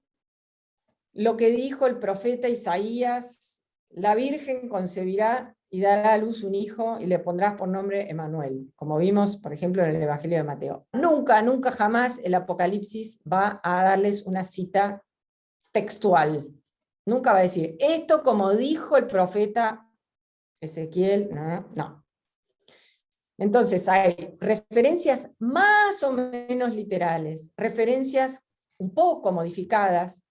lo que dijo el profeta Isaías: la Virgen concebirá y dará a luz un hijo y le pondrás por nombre Emmanuel, como vimos, por ejemplo, en el Evangelio de Mateo. Nunca jamás el Apocalipsis va a darles una cita textual. Nunca va a decir, esto como dijo el profeta Ezequiel, no. Entonces hay referencias más o menos literales, referencias un poco modificadas,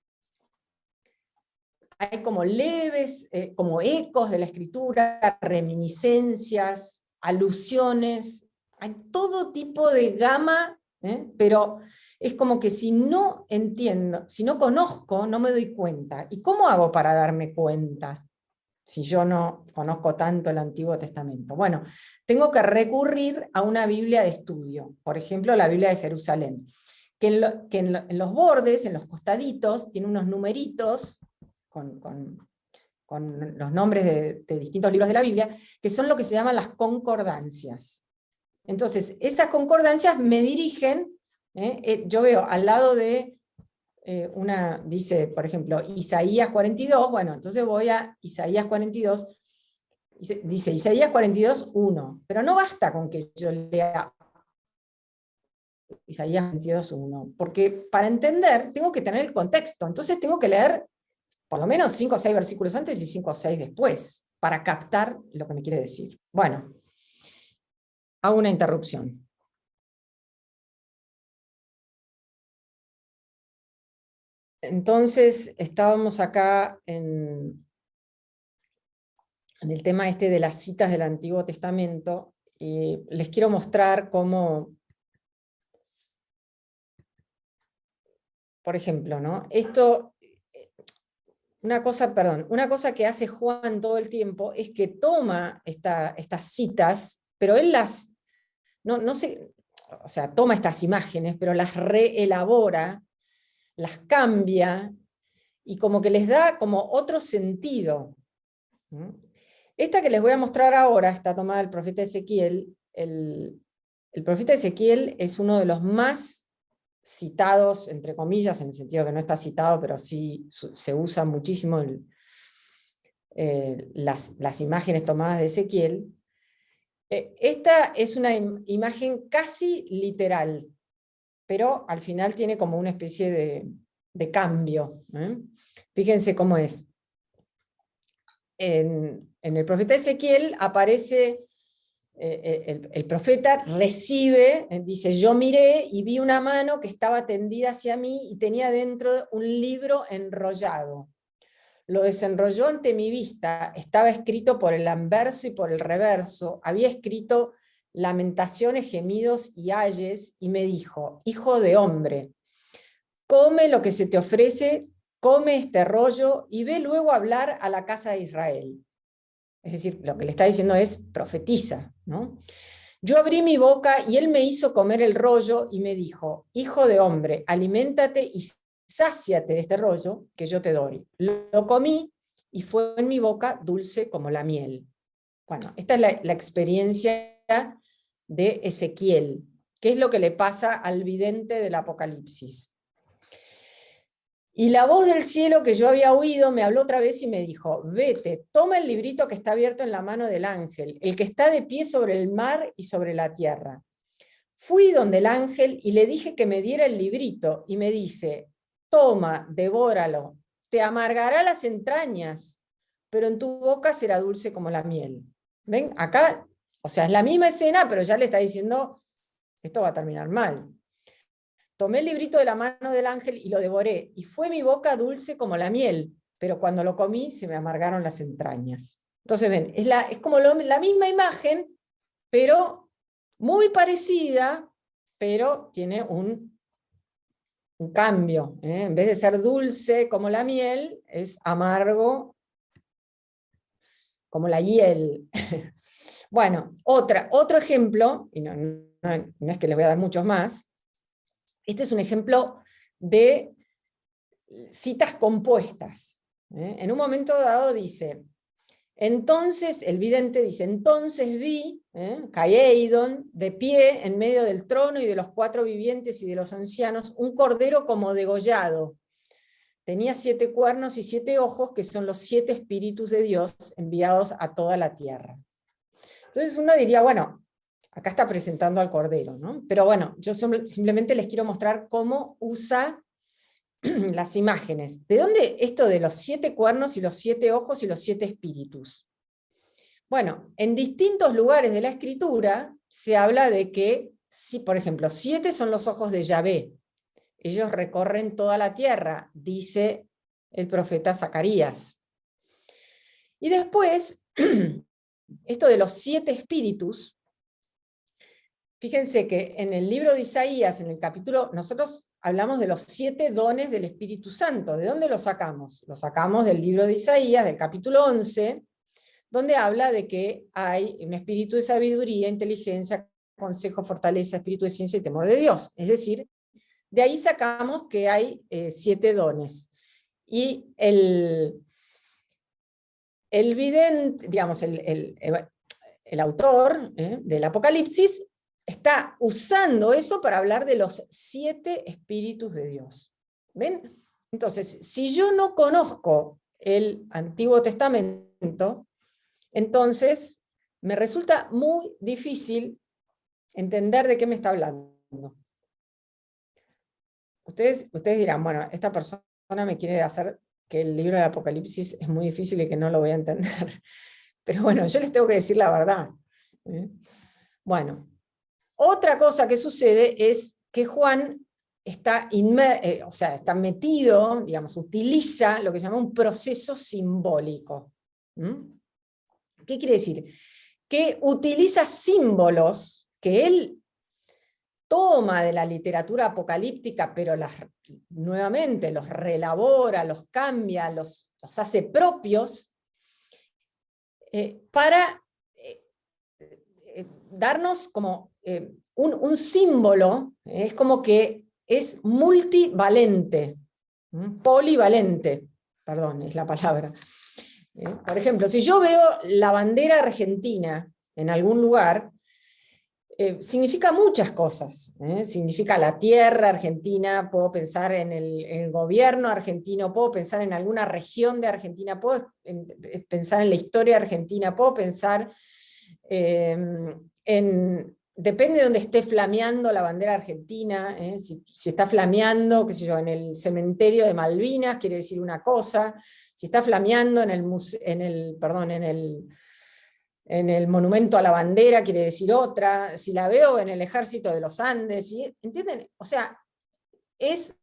hay como leves, como ecos de la escritura, reminiscencias, alusiones, hay todo tipo de gama, pero es como que si no entiendo, si no conozco, no me doy cuenta. ¿Y cómo hago para darme cuenta si yo no conozco tanto el Antiguo Testamento? Bueno, tengo que recurrir a una Biblia de estudio, por ejemplo, la Biblia de Jerusalén, que en los bordes, en los costaditos, tiene unos numeritos con los nombres de distintos libros de la Biblia, que son lo que se llaman las concordancias. Entonces, esas concordancias me dirigen, yo veo al lado de dice, por ejemplo, Isaías 42, bueno, entonces voy a Isaías 42, dice Isaías 42, 1, pero no basta con que yo lea Isaías 42, 1, porque para entender tengo que tener el contexto, entonces tengo que leer por lo menos 5 o 6 versículos antes y 5 o 6 después, para captar lo que me quiere decir. Bueno, hago una interrupción. Entonces, estábamos acá en el tema este de las citas del Antiguo Testamento, y les quiero mostrar cómo, por ejemplo, ¿no? Una cosa que hace Juan todo el tiempo es que toma estas citas, pero él o sea, toma estas imágenes, pero las reelabora, las cambia, y como que les da como otro sentido. Esta que les voy a mostrar ahora está tomada del profeta Ezequiel. El profeta Ezequiel es uno de los más citados, entre comillas, en el sentido que no está citado, pero sí se usa muchísimo las imágenes tomadas de Ezequiel. Esta es una imagen casi literal, pero al final tiene como una especie de cambio. Fíjense cómo es. En el profeta Ezequiel aparece, el profeta recibe, dice, yo miré y vi una mano que estaba tendida hacia mí y tenía dentro un libro enrollado. Lo desenrolló ante mi vista, estaba escrito por el anverso y por el reverso, había escrito lamentaciones, gemidos y ayes, y me dijo, hijo de hombre, come lo que se te ofrece, come este rollo, y ve luego a hablar a la casa de Israel. Es decir, lo que le está diciendo es, profetiza, ¿no? Yo abrí mi boca y él me hizo comer el rollo y me dijo, hijo de hombre, aliméntate y sáciate de este rollo que yo te doy. Lo comí y fue en mi boca dulce como la miel. Bueno, esta es la experiencia de Ezequiel. ¿Qué es lo que le pasa al vidente del Apocalipsis? Y la voz del cielo que yo había oído me habló otra vez y me dijo, vete, toma el librito que está abierto en la mano del ángel, el que está de pie sobre el mar y sobre la tierra. Fui donde el ángel y le dije que me diera el librito, y me dice, toma, devóralo, te amargará las entrañas, pero en tu boca será dulce como la miel. ¿Ven? Acá, o sea, es la misma escena, pero ya le está diciendo, esto va a terminar mal. Tomé el librito de la mano del ángel y lo devoré, y fue mi boca dulce como la miel, pero cuando lo comí se me amargaron las entrañas. Entonces ven, es como la misma imagen, pero muy parecida, pero tiene un cambio. En vez de ser dulce como la miel, es amargo como la hiel. Bueno, otro ejemplo, y no es que les voy a dar muchos más. Este es un ejemplo de citas compuestas. En un momento dado dice, entonces, el vidente dice, entonces vi, Caeidon, de pie en medio del trono y de los 4 vivientes y de los ancianos, un cordero como degollado. Tenía 7 cuernos y 7 ojos, que son los 7 espíritus de Dios enviados a toda la tierra. Entonces uno diría, bueno, acá está presentando al cordero, ¿no? Pero bueno, yo simplemente les quiero mostrar cómo usa las imágenes. ¿De dónde esto de los 7 cuernos y los 7 ojos y los 7 espíritus? Bueno, en distintos lugares de la escritura se habla de que, si, por ejemplo, 7 son los ojos de Yahvé. Ellos recorren toda la tierra, dice el profeta Zacarías. Y después, esto de los 7 espíritus, fíjense que en el libro de Isaías, en el capítulo, nosotros hablamos de los 7 dones del Espíritu Santo. ¿De dónde los sacamos? Los sacamos del libro de Isaías, del capítulo 11, donde habla de que hay un espíritu de sabiduría, inteligencia, consejo, fortaleza, espíritu de ciencia y temor de Dios. Es decir, de ahí sacamos que hay 7 dones. Y el vidente, digamos, el autor del Apocalipsis está usando eso para hablar de los 7 espíritus de Dios. ¿Ven? Entonces, si yo no conozco el Antiguo Testamento, entonces me resulta muy difícil entender de qué me está hablando. Ustedes dirán, bueno, esta persona me quiere hacer que el libro del Apocalipsis es muy difícil y que no lo voy a entender. Pero bueno, yo les tengo que decir la verdad. Bueno, otra cosa que sucede es que Juan está metido, digamos, utiliza lo que se llama un proceso simbólico. ¿Qué quiere decir? Que utiliza símbolos que él toma de la literatura apocalíptica, pero nuevamente los reelabora, los cambia, los hace propios, para darnos como un símbolo, es como que es multivalente, polivalente, perdón, es la palabra. Por ejemplo, si yo veo la bandera argentina en algún lugar, significa muchas cosas, significa la tierra argentina, puedo pensar en el gobierno argentino, puedo pensar en alguna región de Argentina, puedo pensar en la historia argentina, puedo pensar depende de donde esté flameando la bandera argentina, si está flameando, qué sé yo, en el cementerio de Malvinas, quiere decir una cosa, si está flameando en el monumento a la bandera, quiere decir otra, si la veo en el ejército de los Andes, ¿entienden? O sea, es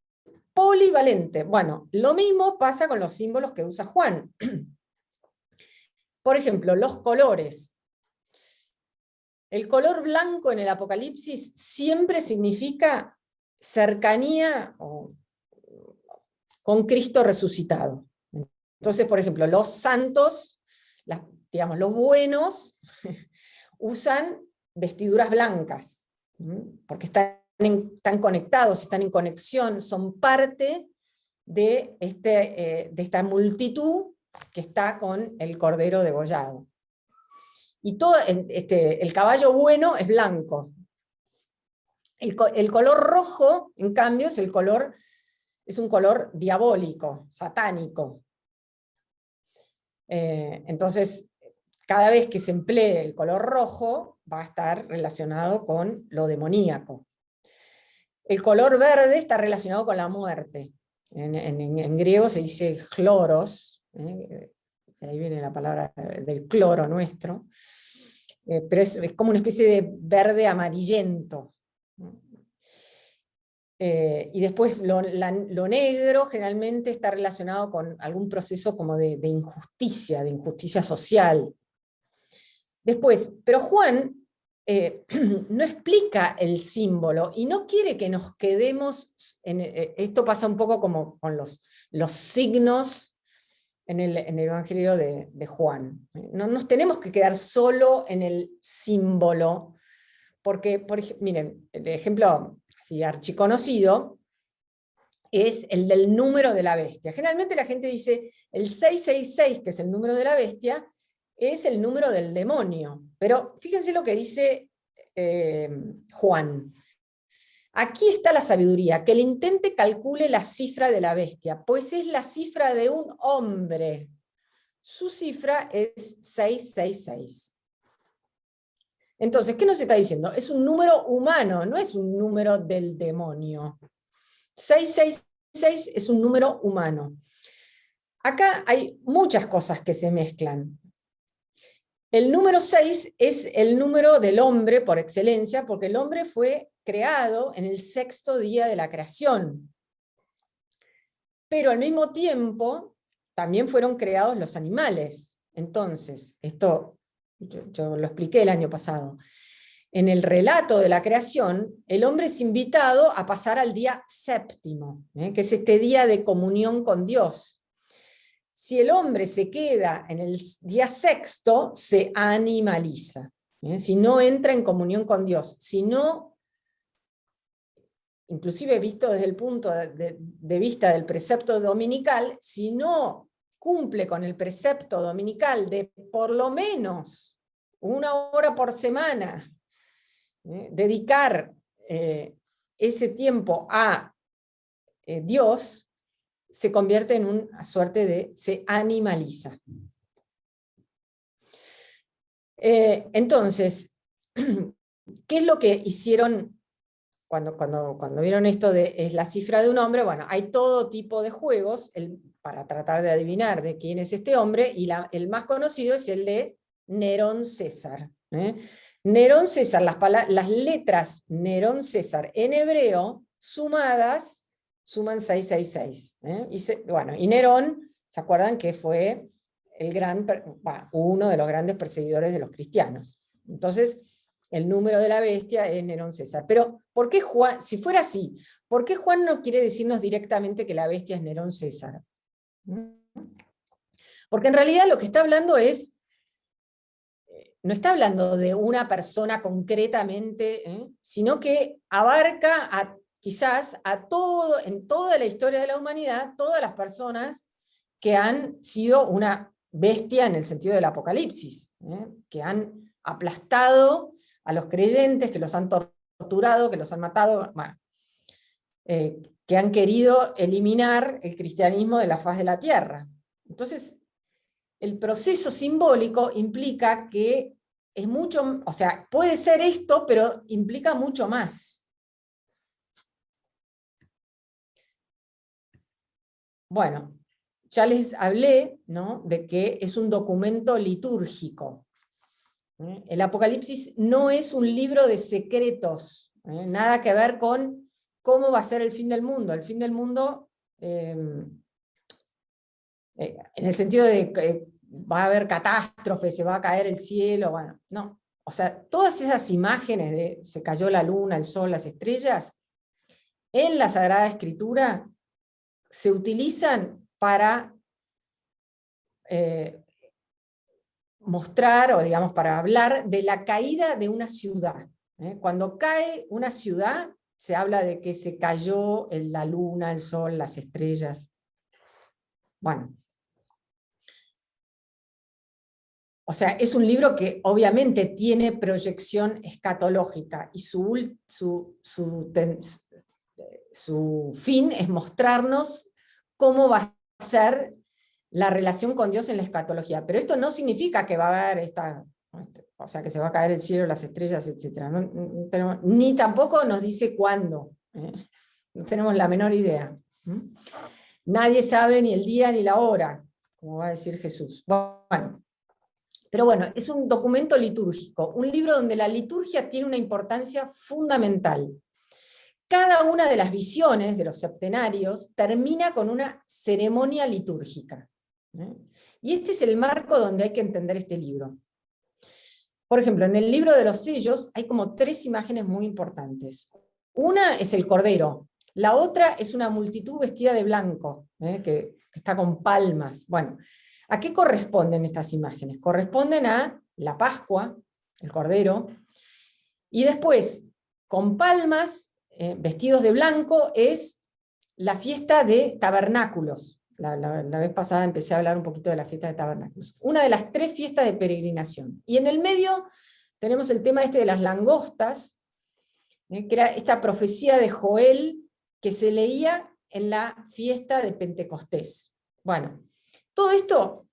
polivalente. Bueno, lo mismo pasa con los símbolos que usa Juan. Por ejemplo, los colores. El color blanco en el Apocalipsis siempre significa cercanía con Cristo resucitado. Entonces, por ejemplo, los santos, digamos, los buenos, usan vestiduras blancas, porque están conectados, están en conexión, son parte de esta multitud que está con el Cordero degollado. Y el caballo bueno es blanco. El color rojo, en cambio, es un color diabólico, satánico. Entonces, cada vez que se emplee el color rojo, va a estar relacionado con lo demoníaco. El color verde está relacionado con la muerte. En griego se dice chloros, ahí viene la palabra del cloro nuestro, pero es como una especie de verde amarillento. Y después lo negro generalmente está relacionado con algún proceso como de injusticia social. Después, pero Juan no explica el símbolo y no quiere que nos quedemos esto pasa un poco como con los signos en el Evangelio de Juan. No nos tenemos que quedar solo en el símbolo, porque, miren, el ejemplo así archiconocido es el del número de la bestia. Generalmente la gente dice el 666, que es el número de la bestia, es el número del demonio. Pero fíjense lo que dice Juan. Aquí está la sabiduría, que el intente calcule la cifra de la bestia, pues es la cifra de un hombre. Su cifra es 666. Entonces, ¿qué nos está diciendo? Es un número humano, no es un número del demonio. 666 es un número humano. Acá hay muchas cosas que se mezclan. El número 6 es el número del hombre por excelencia, porque el hombre fue creado en el 6º día de la creación. Pero al mismo tiempo, también fueron creados los animales. Entonces, esto yo lo expliqué el año pasado. En el relato de la creación, el hombre es invitado a pasar al día 7º, que es este día de comunión con Dios. Si el hombre se queda en el día 6º, se animaliza. Si no entra en comunión con Dios, si no, inclusive visto desde el punto de vista del precepto dominical, si no cumple con el precepto dominical de por lo menos 1 hora por semana, dedicar ese tiempo a Dios, se convierte en una suerte se animaliza. Entonces, ¿qué es lo que hicieron cuando vieron esto es la cifra de un hombre? Bueno, hay todo tipo de juegos para tratar de adivinar de quién es este hombre, y el más conocido es el de Nerón César. Nerón César, las letras Nerón César en hebreo, sumadas, suman 666. Y Nerón, ¿se acuerdan que fue uno de los grandes perseguidores de los cristianos? Entonces, el número de la bestia es Nerón César. Pero, ¿por qué Juan, si fuera así, por qué Juan no quiere decirnos directamente que la bestia es Nerón César? Porque en realidad lo que está hablando no está hablando de una persona concretamente, sino que abarca quizás en toda la historia de la humanidad, todas las personas que han sido una bestia en el sentido del Apocalipsis, que han aplastado a los creyentes, que los han torturado, que los han matado, bueno, que han querido eliminar el cristianismo de la faz de la tierra. Entonces, el proceso simbólico implica que es mucho, o sea, puede ser esto, pero implica mucho más. Bueno, ya les hablé, ¿no?, de que es un documento litúrgico. El Apocalipsis no es un libro de secretos, nada que ver con cómo va a ser el fin del mundo. El fin del mundo, en el sentido de que va a haber catástrofes, se va a caer el cielo, bueno, no. O sea, todas esas imágenes de se cayó la luna, el sol, las estrellas, en la Sagrada Escritura se utilizan para mostrar, o digamos, para hablar de la caída de una ciudad. Cuando cae una ciudad, se habla de que se cayó la luna, el sol, las estrellas. Bueno. O sea, es un libro que obviamente tiene proyección escatológica, y su fin es mostrarnos cómo va a ser la relación con Dios en la escatología. Pero esto no significa que va a haber o sea, que se va a caer el cielo, las estrellas, etc. Ni tampoco nos dice cuándo. No tenemos la menor idea. Nadie sabe ni el día ni la hora, como va a decir Jesús. Bueno, pero bueno, es un documento litúrgico, un libro donde la liturgia tiene una importancia fundamental. Cada una de las visiones de los septenarios termina con una ceremonia litúrgica. Y este es el marco donde hay que entender este libro. Por ejemplo, en el libro de los sellos hay como 3 imágenes muy importantes. Una es el Cordero, la otra es una multitud vestida de blanco, que está con palmas. Bueno, ¿a qué corresponden estas imágenes? Corresponden a la Pascua, el Cordero, y después, con palmas, vestidos de blanco, es la fiesta de tabernáculos. La vez pasada empecé a hablar un poquito de la fiesta de tabernáculos. Una de las 3 fiestas de peregrinación. Y en el medio tenemos el tema de las langostas, que era esta profecía de Joel que se leía en la fiesta de Pentecostés. Bueno, todo esto,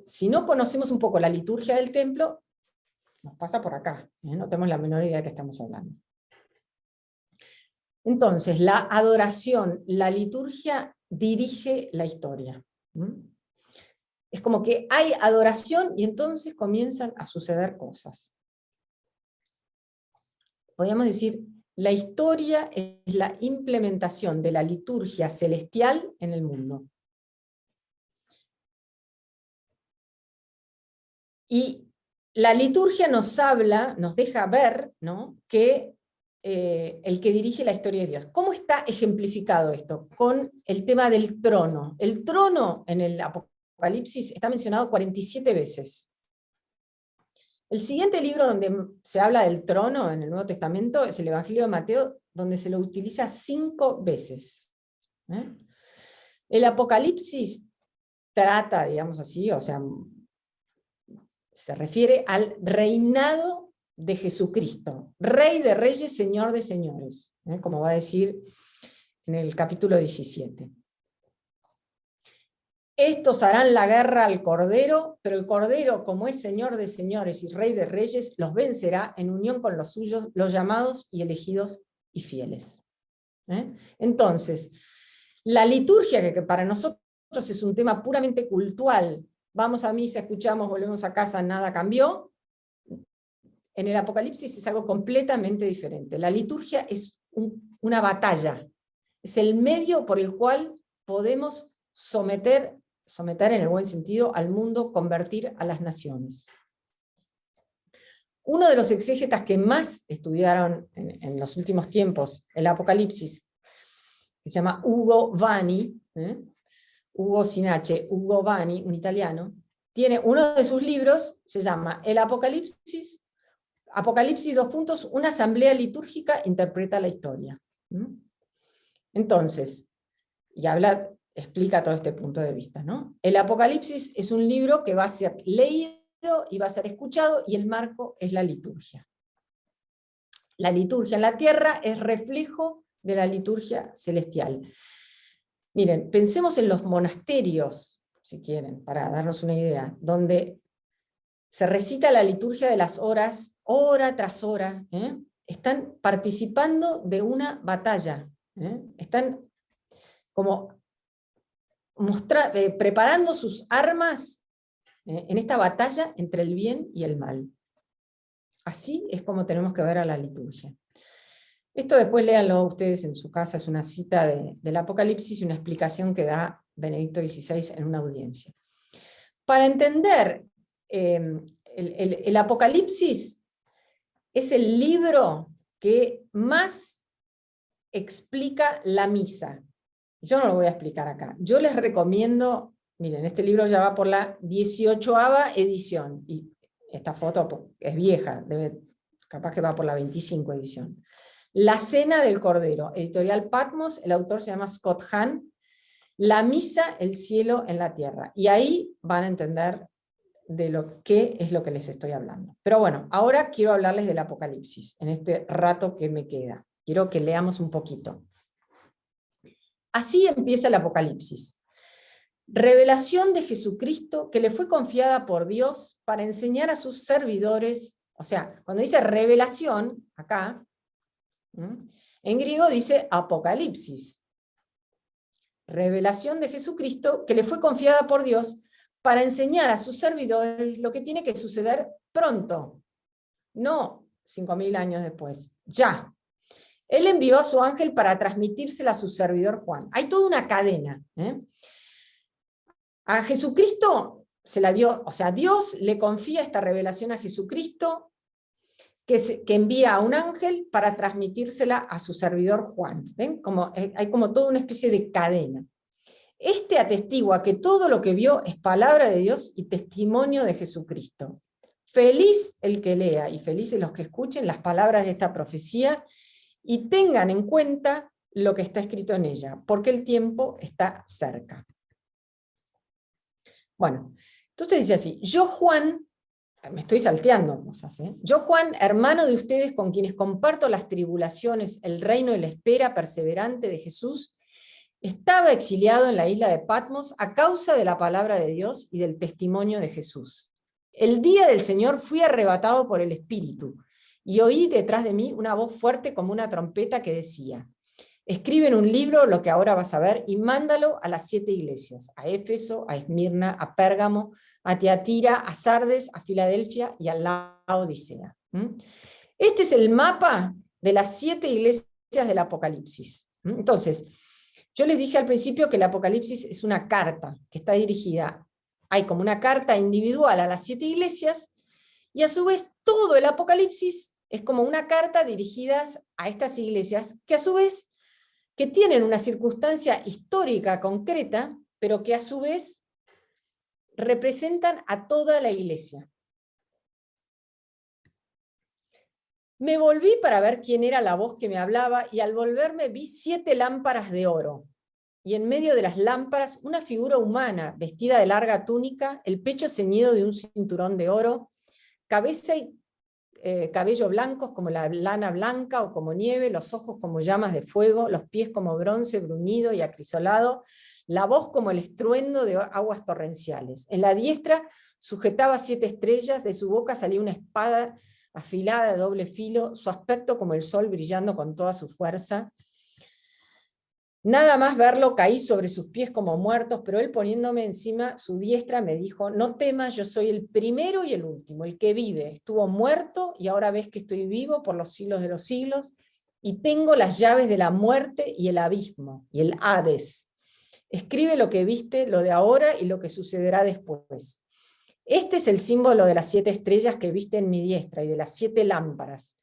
si no conocemos un poco la liturgia del templo, nos pasa por acá, no tenemos la menor idea de qué estamos hablando. Entonces, la adoración, la liturgia dirige la historia. Es como que hay adoración y entonces comienzan a suceder cosas. Podríamos decir, la historia es la implementación de la liturgia celestial en el mundo. Y la liturgia nos habla, nos deja ver, ¿no?, que el que dirige la historia es Dios. ¿Cómo está ejemplificado esto? Con el tema del trono. El trono en el Apocalipsis está mencionado 47 veces. El siguiente libro donde se habla del trono en el Nuevo Testamento es el Evangelio de Mateo, donde se lo utiliza 5 veces. El Apocalipsis trata, digamos así, o sea, se refiere al reinado de Jesucristo, Rey de Reyes, Señor de Señores, como va a decir en el capítulo 17. Estos harán la guerra al Cordero, pero el Cordero, como es Señor de Señores y Rey de Reyes, los vencerá en unión con los suyos, los llamados y elegidos y fieles. Entonces, la liturgia, que para nosotros es un tema puramente cultural, vamos a misa, escuchamos, volvemos a casa, nada cambió, en el Apocalipsis es algo completamente diferente. La liturgia es una batalla, es el medio por el cual podemos someter en el buen sentido al mundo, convertir a las naciones. Uno de los exégetas que más estudiaron en los últimos tiempos el Apocalipsis, que se llama Ugo Vani, Ugo sin H, Ugo Vani, un italiano, tiene uno de sus libros, se llama El Apocalipsis, Apocalipsis : una asamblea litúrgica interpreta la historia. Entonces, y explica todo este punto de vista, ¿no? El Apocalipsis es un libro que va a ser leído y va a ser escuchado, y el marco es la liturgia. La liturgia en la tierra es reflejo de la liturgia celestial. Miren, pensemos en los monasterios, si quieren, para darnos una idea, donde se recita la liturgia de las horas, hora tras hora, están participando de una batalla, están como preparando sus armas en esta batalla entre el bien y el mal. Así es como tenemos que ver a la liturgia. Esto después léanlo ustedes en su casa, es una cita del Apocalipsis y una explicación que da Benedicto XVI en una audiencia. Para entender el Apocalipsis, es el libro que más explica la misa. Yo no lo voy a explicar acá. Yo les recomiendo, miren, este libro ya va por la 18ª edición, y esta foto es vieja, capaz que va por la 25 edición. La Cena del Cordero, editorial Patmos, el autor se llama Scott Hahn. La misa, el cielo en la tierra. Y ahí van a entender de lo que es lo que les estoy hablando. Pero bueno, ahora quiero hablarles del Apocalipsis, en este rato que me queda. Quiero que leamos un poquito. Así empieza el Apocalipsis. Revelación de Jesucristo que le fue confiada por Dios para enseñar a sus servidores. O sea, cuando dice revelación, acá, en griego dice Apocalipsis. Revelación de Jesucristo que le fue confiada por Dios para enseñar a sus servidores lo que tiene que suceder pronto, no 5.000 años después, ya. Él envió a su ángel para transmitírsela a su servidor Juan. Hay toda una cadena. A Jesucristo se la dio, o sea, Dios le confía esta revelación a Jesucristo, que envía a un ángel para transmitírsela a su servidor Juan. ¿Ven? Hay como toda una especie de cadena. Este atestigua que todo lo que vio es palabra de Dios y testimonio de Jesucristo. Feliz el que lea y felices los que escuchen las palabras de esta profecía y tengan en cuenta lo que está escrito en ella, porque el tiempo está cerca. Bueno, entonces dice así: yo Juan, me estoy salteando cosas, yo Juan, hermano de ustedes con quienes comparto las tribulaciones, el reino y la espera perseverante de Jesús, estaba exiliado en la isla de Patmos a causa de la palabra de Dios y del testimonio de Jesús. El día del Señor fui arrebatado por el Espíritu, y oí detrás de mí una voz fuerte como una trompeta que decía: escribe en un libro lo que ahora vas a ver y mándalo a las 7 iglesias, a Éfeso, a Esmirna, a Pérgamo, a Tiatira, a Sardes, a Filadelfia y a Laodicea. Este es el mapa de las 7 iglesias del Apocalipsis. Entonces, yo les dije al principio que el Apocalipsis es una carta que está dirigida, hay como una carta individual a las 7 iglesias, y a su vez todo el Apocalipsis es como una carta dirigida a estas iglesias, que a su vez que tienen una circunstancia histórica concreta, pero que a su vez representan a toda la iglesia. Me volví para ver quién era la voz que me hablaba, y al volverme vi 7 lámparas de oro, y en medio de las lámparas una figura humana, vestida de larga túnica, el pecho ceñido de un cinturón de oro, cabeza y cabello blancos como la lana blanca o como nieve, los ojos como llamas de fuego, los pies como bronce bruñido y acrisolado, la voz como el estruendo de aguas torrenciales. En la diestra sujetaba 7 estrellas, de su boca salía una espada afilada de doble filo, su aspecto como el sol brillando con toda su fuerza. Nada más verlo caí sobre sus pies como muertos, pero él, poniéndome encima su diestra, me dijo: no temas, yo soy el primero y el último, el que vive. Estuvo muerto y ahora ves que estoy vivo por los siglos de los siglos, y tengo las llaves de la muerte y el abismo, y el Hades. Escribe lo que viste, lo de ahora y lo que sucederá después. Este es el símbolo de las 7 estrellas que viste en mi diestra y de las 7 lámparas.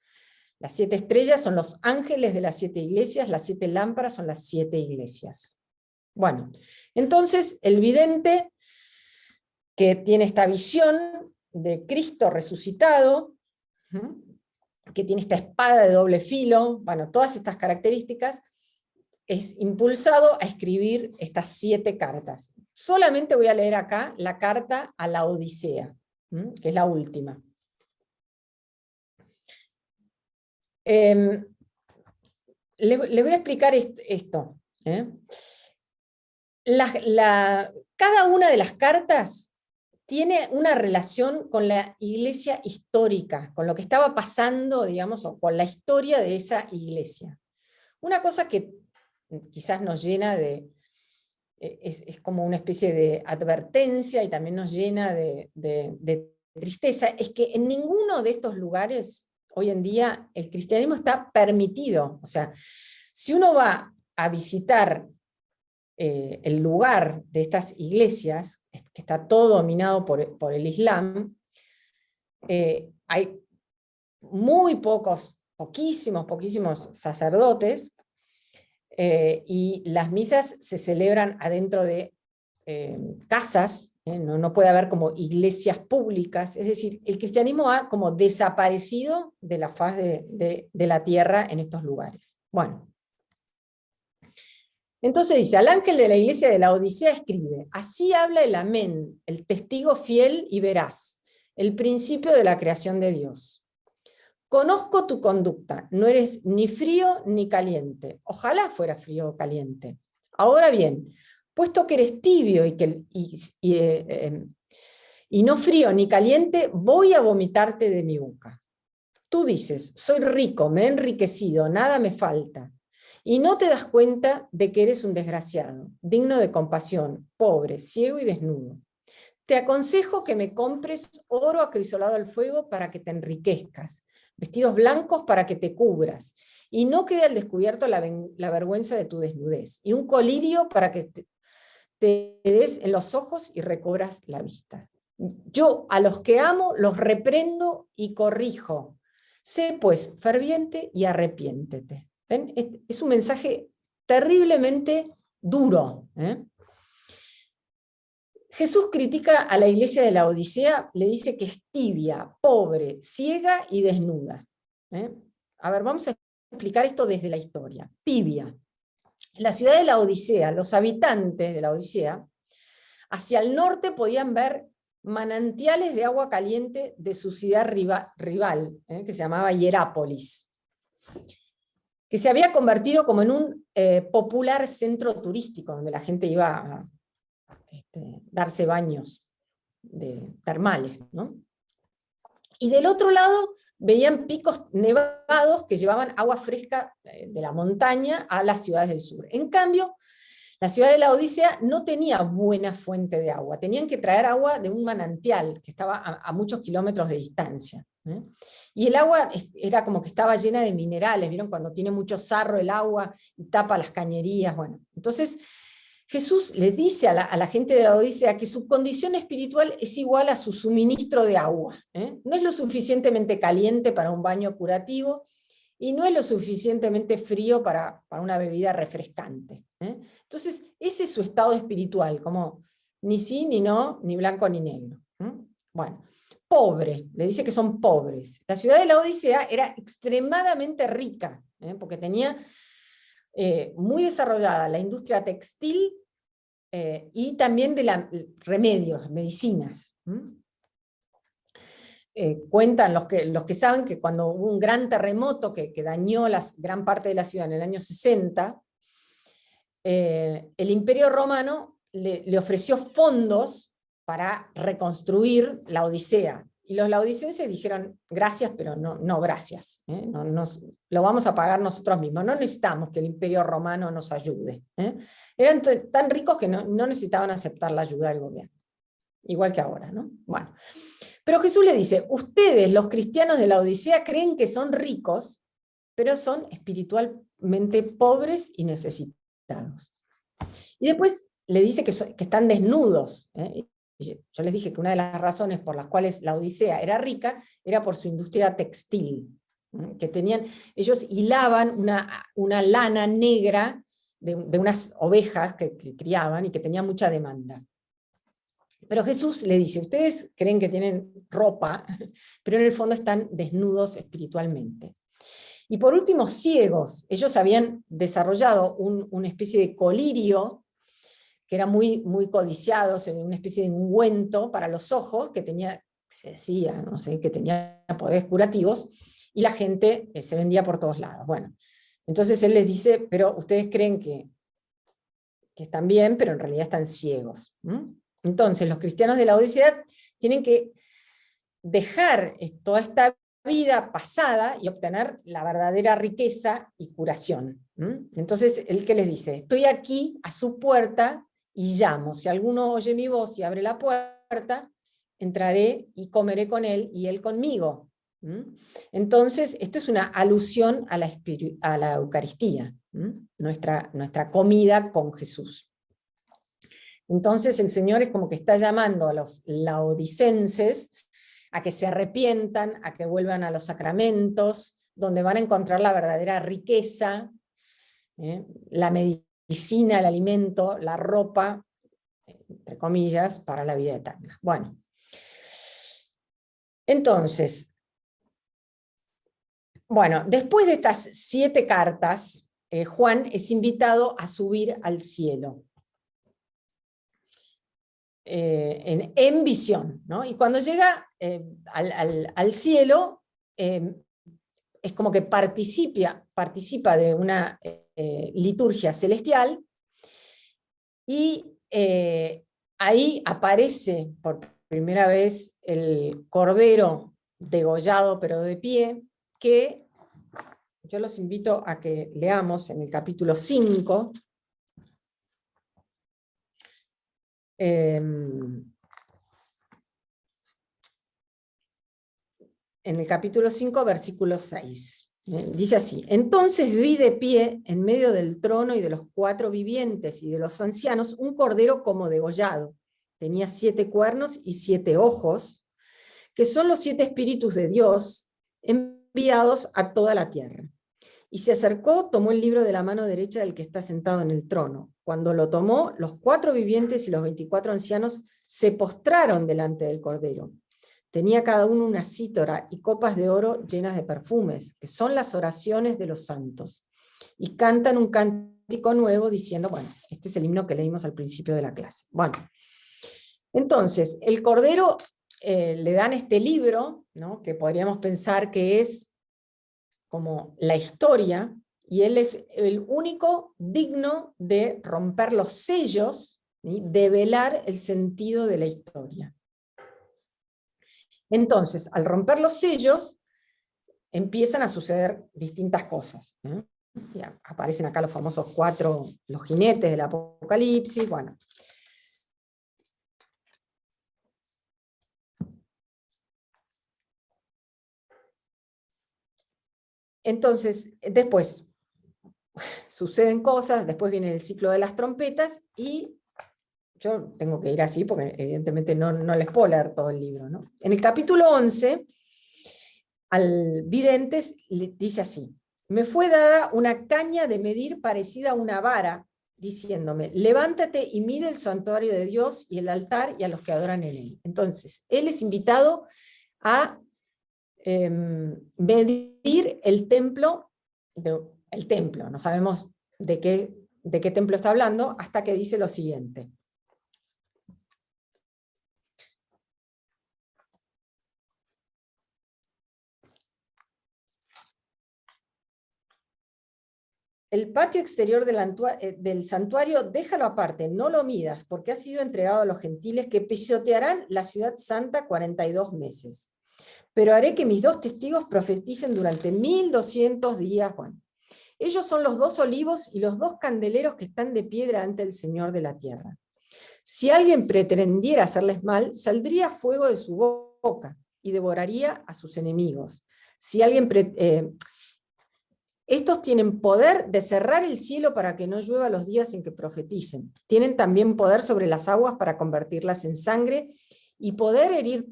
Las 7 estrellas son los ángeles de las 7 iglesias, las 7 lámparas son las 7 iglesias. Bueno, entonces el vidente que tiene esta visión de Cristo resucitado, que tiene esta espada de doble filo, bueno, todas estas características, es impulsado a escribir estas 7 cartas. Solamente voy a leer acá la carta a la Odisea. que es la última. Le voy a explicar esto. Cada una de las cartas tiene una relación con la iglesia histórica, con lo que estaba pasando, digamos, o con la historia de esa iglesia. Una cosa que quizás nos llena de... es como una especie de advertencia y también nos llena de tristeza, es que en ninguno de estos lugares hoy en día el cristianismo está permitido. O sea, si uno va a visitar el lugar de estas iglesias, que está todo dominado por el Islam, hay muy poquísimos sacerdotes, y las misas se celebran adentro de casas, no puede haber como iglesias públicas, es decir, el cristianismo ha como desaparecido de la faz de la tierra en estos lugares. Bueno, entonces dice, al ángel de la iglesia de Laodicea escribe, así habla el Amén, el testigo fiel y veraz, el principio de la creación de Dios. Conozco tu conducta, no eres ni frío ni caliente. Ojalá fuera frío o caliente. Ahora bien, puesto que eres tibio y no frío ni caliente, voy a vomitarte de mi boca. Tú dices, soy rico, me he enriquecido, nada me falta. Y no te das cuenta de que eres un desgraciado, digno de compasión, pobre, ciego y desnudo. Te aconsejo que me compres oro acrisolado al fuego para que te enriquezcas, vestidos blancos para que te cubras, y no quede al descubierto la vergüenza de tu desnudez, y un colirio para que te des en los ojos y recobras la vista. Yo a los que amo los reprendo y corrijo. Sé pues ferviente y arrepiéntete. ¿Ven? Es un mensaje terriblemente duro. Jesús critica a la iglesia de la Odisea, le dice que es tibia, pobre, ciega y desnuda. A ver, vamos a explicar esto desde la historia. Tibia. En la ciudad de la Odisea, los habitantes de la Odisea, hacia el norte podían ver manantiales de agua caliente de su ciudad rival, que se llamaba Hierápolis, que se había convertido como en un popular centro turístico, donde la gente iba a darse baños termales, ¿no? Y del otro lado veían picos nevados que llevaban agua fresca de la montaña a las ciudades del sur. En cambio, la ciudad de la Odisea no tenía buena fuente de agua, tenían que traer agua de un manantial que estaba a muchos kilómetros de distancia. Y el agua era como que estaba llena de minerales, ¿vieron? Cuando tiene mucho sarro el agua y tapa las cañerías, bueno. Entonces Jesús les dice a la gente de la Odisea que su condición espiritual es igual a su suministro de agua. No es lo suficientemente caliente para un baño curativo, y no es lo suficientemente frío para una bebida refrescante. Entonces, ese es su estado espiritual, como ni sí, ni no, ni blanco, ni negro. Bueno, pobre, le dice que son pobres. La ciudad de la Odisea era extremadamente rica, porque tenía muy desarrollada la industria textil y también de remedios, medicinas. Cuentan los que saben que cuando hubo un gran terremoto que dañó gran parte de la ciudad en el año 60, el Imperio Romano le ofreció fondos para reconstruir la Odisea. Y los laodicenses dijeron, gracias, pero no gracias. Lo vamos a pagar nosotros mismos. No necesitamos que el Imperio Romano nos ayude. Eran tan ricos que no necesitaban aceptar la ayuda del gobierno. Igual que ahora, ¿no? Bueno. Pero Jesús le dice, ustedes, los cristianos de la Odisea, creen que son ricos, pero son espiritualmente pobres y necesitados. Y después le dice que están desnudos. Yo les dije que una de las razones por las cuales la Odisea era rica era por su industria textil. Que ellos hilaban una lana negra de unas ovejas que criaban y que tenía mucha demanda. Pero Jesús le dice, ustedes creen que tienen ropa, pero en el fondo están desnudos espiritualmente. Y por último, ciegos. Ellos habían desarrollado una especie de colirio, que era muy, muy codiciado, una especie de ungüento para los ojos, que tenía se decía, no sé, que tenía poderes curativos, y la gente se vendía por todos lados. Bueno, entonces él les dice, pero ustedes creen que están bien, pero en realidad están ciegos. Entonces los cristianos de la Odisea tienen que dejar toda esta vida pasada y obtener la verdadera riqueza y curación. Entonces, ¿él qué les dice? Estoy aquí a su puerta y llamo. Si alguno oye mi voz y abre la puerta, entraré y comeré con él y él conmigo. Entonces, esto es una alusión a la Eucaristía, nuestra comida con Jesús. Entonces, el Señor es como que está llamando a los laodicenses a que se arrepientan, a que vuelvan a los sacramentos, donde van a encontrar la verdadera riqueza, la medicina, el alimento, la ropa, entre comillas, para la vida eterna. Bueno, entonces, después de estas 7 cartas, Juan es invitado a subir al cielo. En visión, ¿no? Y cuando llega al cielo, es como que participa de una liturgia celestial, y ahí aparece por primera vez el cordero degollado pero de pie, que yo los invito a que leamos en el capítulo 5, en el capítulo 5, versículo 6. Dice así: entonces vi de pie en medio del trono y de los 4 vivientes y de los ancianos un cordero como degollado. Tenía 7 cuernos y 7 ojos, que son los 7 espíritus de Dios enviados a toda la tierra. Y se acercó, tomó el libro de la mano derecha del que está sentado en el trono. Cuando lo tomó, los 4 vivientes y los 24 ancianos se postraron delante del cordero. Tenía cada uno una cítara y copas de oro llenas de perfumes, que son las oraciones de los santos. Y cantan un cántico nuevo diciendo, este es el himno que leímos al principio de la clase. Entonces, el Cordero le dan este libro, ¿no? Que podríamos pensar que es como la historia, y él es el único digno de romper los sellos, ¿sí? De velar el sentido de la historia. Entonces, al romper los sellos, empiezan a suceder distintas cosas. Ya aparecen acá los famosos 4, los jinetes del Apocalipsis. Entonces, después suceden cosas, después viene el ciclo de las trompetas, y yo tengo que ir así porque evidentemente no les puedo leer todo el libro, ¿no? En el capítulo 11, al vidente le dice así: me fue dada una caña de medir parecida a una vara, diciéndome, levántate y mide el santuario de Dios y el altar y a los que adoran en él. Entonces, él es invitado a medir el templo, no sabemos de qué templo está hablando, hasta que dice lo siguiente. El patio exterior del santuario déjalo aparte, no lo midas, porque ha sido entregado a los gentiles que pisotearán la ciudad santa 42 meses. Pero haré que mis 2 testigos profeticen durante 1200 días. Ellos son los 2 olivos y los 2 candeleros que están de piedra ante el Señor de la tierra. Si alguien pretendiera hacerles mal, saldría fuego de su boca y devoraría a sus enemigos. Si alguien Estos tienen poder de cerrar el cielo para que no llueva los días en que profeticen. Tienen también poder sobre las aguas para convertirlas en sangre y poder herir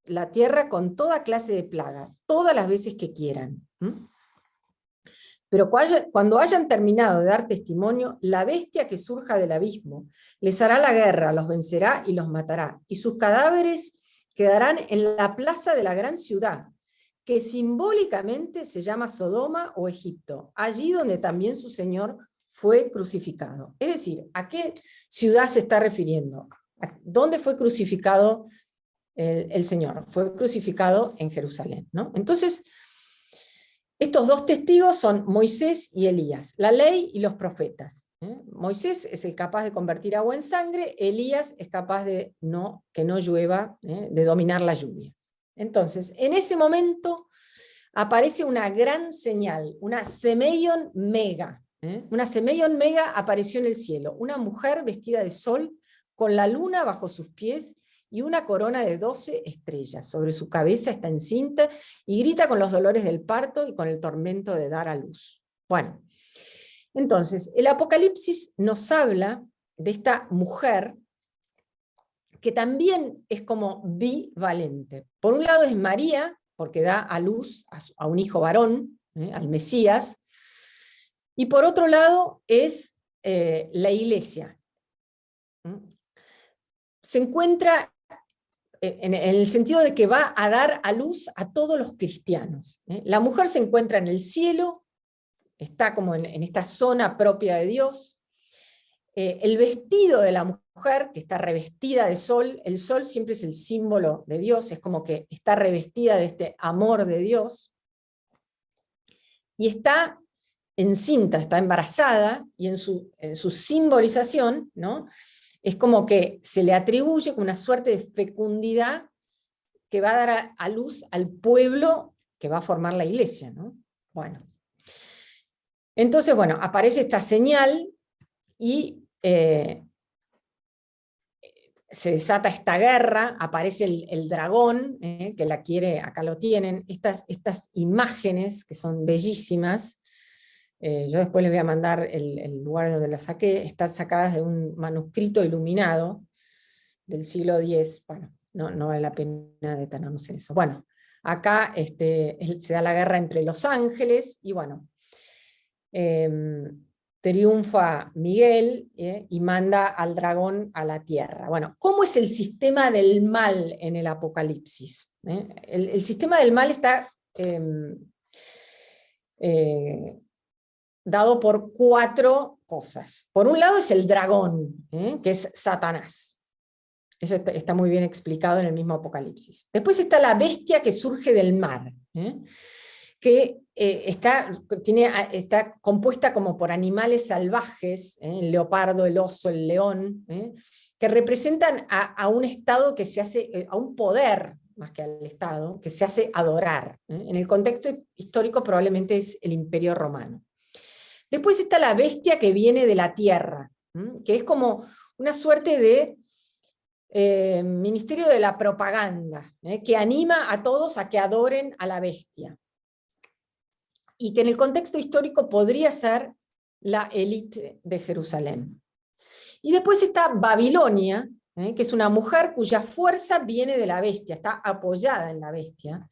la tierra con toda clase de plaga, todas las veces que quieran. Pero cuando hayan terminado de dar testimonio, la bestia que surja del abismo les hará la guerra, los vencerá y los matará, y sus cadáveres quedarán en la plaza de la gran ciudad, que simbólicamente se llama Sodoma o Egipto, allí donde también su Señor fue crucificado. Es decir, ¿a qué ciudad se está refiriendo? ¿Dónde fue crucificado el Señor, fue crucificado en Jerusalén, ¿no? Entonces, estos dos testigos son Moisés y Elías, la ley y los profetas. Moisés es el capaz de convertir agua en sangre, Elías es capaz de que no llueva, de dominar la lluvia. Entonces, en ese momento aparece una gran señal, una semeion mega. Una semeion mega apareció en el cielo, una mujer vestida de sol, con la luna bajo sus pies, y una corona de 12 estrellas. Sobre su cabeza está encinta, y grita con los dolores del parto y con el tormento de dar a luz. Bueno, entonces, el Apocalipsis nos habla de esta mujer que también es como bivalente. Por un lado es María, porque da a luz a un hijo varón, al Mesías, y por otro lado es la Iglesia. Se encuentra en el sentido de que va a dar a luz a todos los cristianos. La mujer se encuentra en el cielo, está como en esta zona propia de Dios. El vestido de la mujer, que está revestida de sol, el sol siempre es el símbolo de Dios, es como que está revestida de este amor de Dios, y está encinta, está embarazada, y en su simbolización, ¿no?, es como que se le atribuye una suerte de fecundidad que va a dar a luz al pueblo que va a formar la iglesia, ¿no? Bueno. Entonces, bueno, aparece esta señal y se desata esta guerra, aparece el dragón, que la quiere, acá lo tienen, estas imágenes que son bellísimas. Yo después les voy a mandar el lugar donde las saqué, están sacadas de un manuscrito iluminado del siglo X. Bueno, no vale la pena detenernos en eso. Bueno, acá se da la guerra entre los ángeles, y bueno, triunfa Miguel y manda al dragón a la tierra. Bueno, ¿cómo es el sistema del mal en el Apocalipsis? El sistema del mal está dado por 4 cosas. Por un lado es el dragón, que es Satanás. Eso está muy bien explicado en el mismo Apocalipsis. Después está la bestia que surge del mar, que está compuesta como por animales salvajes, el leopardo, el oso, el león, que representan a un estado que se hace, a un poder, más que al Estado, que se hace adorar. En el contexto histórico probablemente es el Imperio Romano. Después está la bestia que viene de la tierra, que es como una suerte de ministerio de la propaganda, que anima a todos a que adoren a la bestia. Y que en el contexto histórico podría ser la élite de Jerusalén. Y después está Babilonia, que es una mujer cuya fuerza viene de la bestia, está apoyada en la bestia.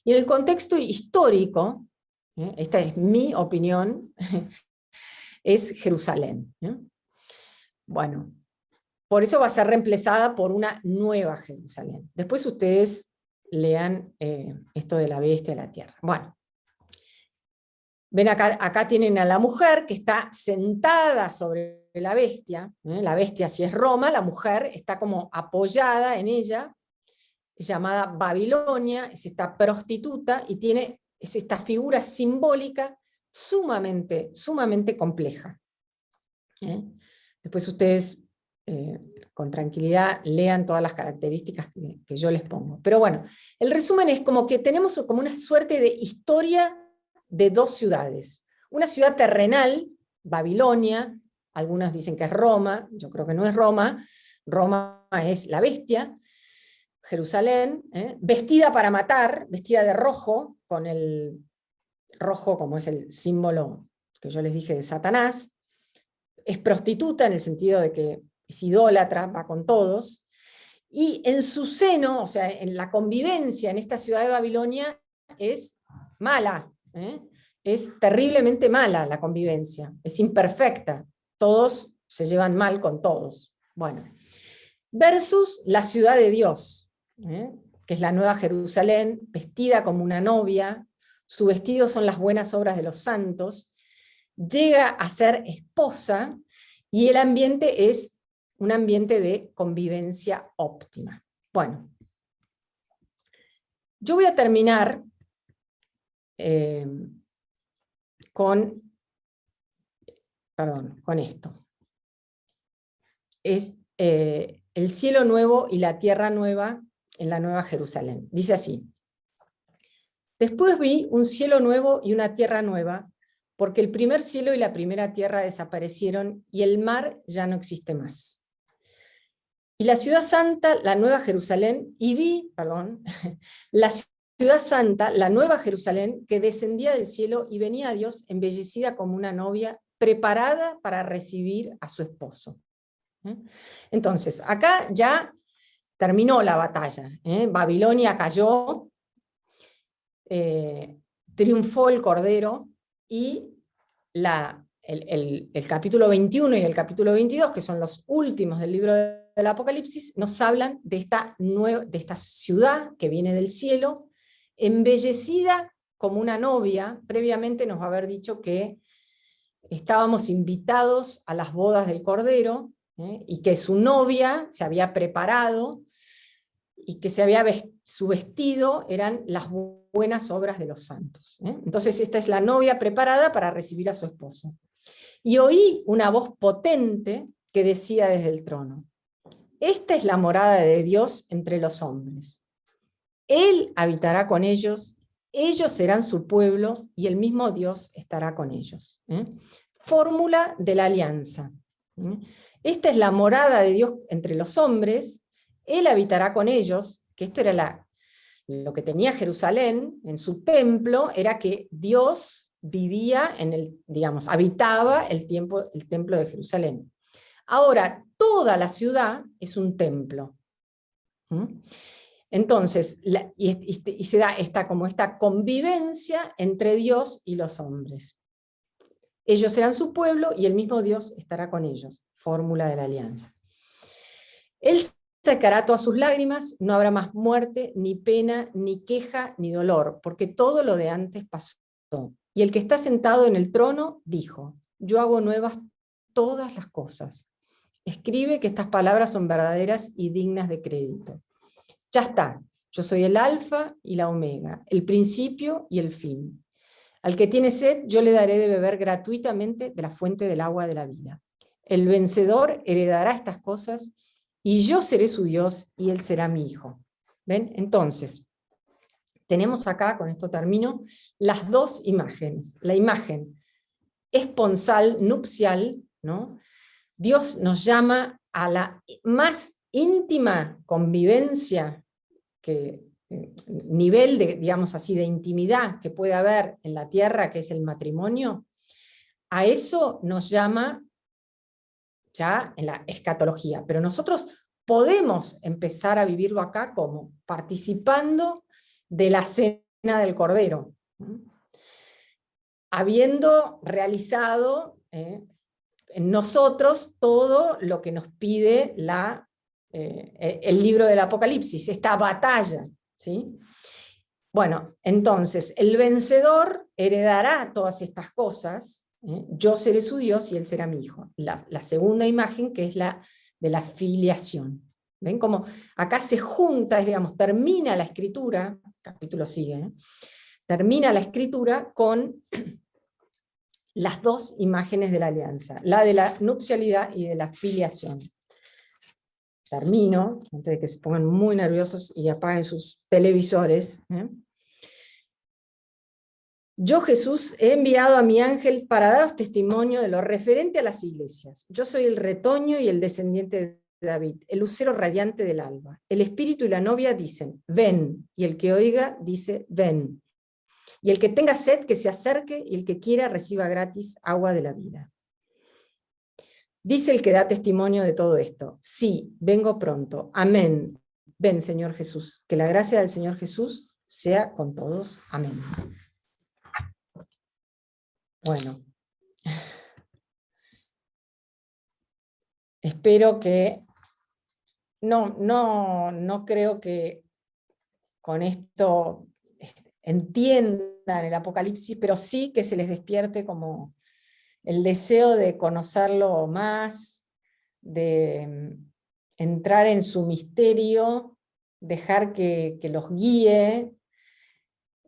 Y en el contexto histórico, esta es mi opinión, es Jerusalén. Bueno, por eso va a ser reemplazada por una nueva Jerusalén. Después ustedes lean esto de la bestia de la tierra. Bueno, ven acá tienen a la mujer que está sentada sobre la bestia. La bestia si es Roma, la mujer está como apoyada en ella, llamada Babilonia, es esta prostituta, y es esta figura simbólica sumamente compleja. Después ustedes con tranquilidad lean todas las características que yo les pongo. Pero bueno, el resumen es como que tenemos como una suerte de historia de 2 ciudades. Una ciudad terrenal, Babilonia, algunos dicen que es Roma, yo creo que no es Roma, Roma es la bestia, Jerusalén, vestida para matar, vestida de rojo, con el rojo como es el símbolo que yo les dije de Satanás, es prostituta en el sentido de que es idólatra, va con todos, y en su seno, o sea, en la convivencia en esta ciudad de Babilonia, es mala, es terriblemente mala la convivencia, es imperfecta, todos se llevan mal con todos. Bueno, versus la ciudad de Dios, que es la Nueva Jerusalén, vestida como una novia, su vestido son las buenas obras de los santos, llega a ser esposa, y el ambiente es un ambiente de convivencia óptima. Bueno, Yo voy a terminar con esto. Es el cielo nuevo y la tierra nueva en la Nueva Jerusalén. Dice así: después vi un cielo nuevo y una tierra nueva, porque el primer cielo y la primera tierra desaparecieron y el mar ya no existe más. Y la ciudad santa, la Nueva Jerusalén, la ciudad santa, la Nueva Jerusalén, que descendía del cielo y venía a Dios embellecida como una novia, preparada para recibir a su esposo. Entonces, acá ya terminó la batalla. Babilonia cayó, triunfó el Cordero, y el capítulo 21 y el capítulo 22, que son los últimos del libro del Apocalipsis, nos hablan de esta ciudad que viene del cielo, embellecida como una novia. Previamente nos va a haber dicho que estábamos invitados a las bodas del Cordero, y que su novia se había preparado, y que su vestido eran las buenas obras de los santos. Entonces esta es la novia preparada para recibir a su esposo. Y oí una voz potente que decía desde el trono: esta es la morada de Dios entre los hombres. Él habitará con ellos serán su pueblo, y el mismo Dios estará con ellos. Fórmula de la alianza. Esta es la morada de Dios entre los hombres. Él habitará con ellos, que esto era lo que tenía Jerusalén en su templo, era que Dios vivía habitaba el templo de Jerusalén. Ahora, toda la ciudad es un templo. Entonces, se da esta convivencia entre Dios y los hombres. Ellos serán su pueblo y el mismo Dios estará con ellos. Fórmula de la alianza. Él secará todas sus lágrimas, no habrá más muerte, ni pena, ni queja, ni dolor, porque todo lo de antes pasó. Y el que está sentado en el trono dijo: yo hago nuevas todas las cosas. Escribe que estas palabras son verdaderas y dignas de crédito. Ya está, yo soy el alfa y la omega, el principio y el fin. Al que tiene sed, yo le daré de beber gratuitamente de la fuente del agua de la vida. El vencedor heredará estas cosas, y yo seré su Dios, y él será mi hijo. ¿Ven? Entonces, tenemos acá, con esto termino, las dos imágenes. La imagen esponsal, nupcial, ¿no? Dios nos llama a la más íntima convivencia, nivel de, de intimidad que puede haber en la tierra, que es el matrimonio. A eso nos llama ya en la escatología, pero nosotros podemos empezar a vivirlo acá como participando de la cena del Cordero, habiendo realizado en nosotros todo lo que nos pide el libro del Apocalipsis, esta batalla, ¿sí? Bueno, entonces, el vencedor heredará todas estas cosas, yo seré su Dios y él será mi hijo. La segunda imagen, que es la de la filiación. ¿Ven? Como acá se junta, termina la escritura, el capítulo sigue, termina la escritura con las dos imágenes de la alianza, la de la nupcialidad y de la filiación. Termino, antes de que se pongan muy nerviosos y apaguen sus televisores. Yo, Jesús, he enviado a mi ángel para daros testimonio de lo referente a las iglesias. Yo soy el retoño y el descendiente de David, el lucero radiante del alba. El espíritu y la novia dicen: ven, y el que oiga dice: ven. Y el que tenga sed, que se acerque, y el que quiera reciba gratis agua de la vida. Dice el que da testimonio de todo esto: sí, vengo pronto. Amén. Ven, Señor Jesús. Que la gracia del Señor Jesús sea con todos. Amén. Bueno. Espero que... No creo que con esto entiendan el Apocalipsis, pero sí que se les despierte como el deseo de conocerlo más, de entrar en su misterio, dejar que los guíe,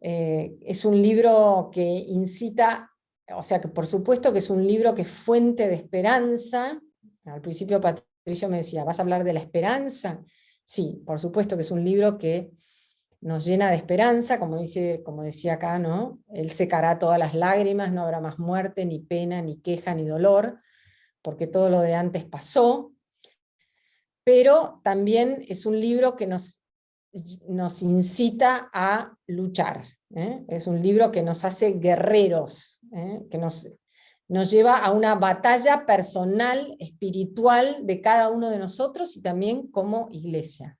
Es un libro que incita, o sea que por supuesto que es un libro que es fuente de esperanza. Al principio Patricio me decía, ¿vas a hablar de la esperanza? Sí, por supuesto que es un libro que nos llena de esperanza, como decía acá, ¿no? Él secará todas las lágrimas, no habrá más muerte, ni pena, ni queja, ni dolor, porque todo lo de antes pasó. Pero también es un libro que nos incita a luchar. Es un libro que nos hace guerreros, que nos lleva a una batalla personal, espiritual de cada uno de nosotros y también como iglesia.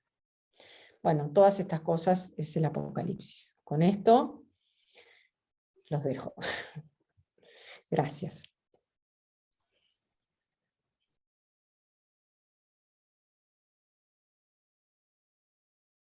Bueno, todas estas cosas es el Apocalipsis. Con esto los dejo. Gracias.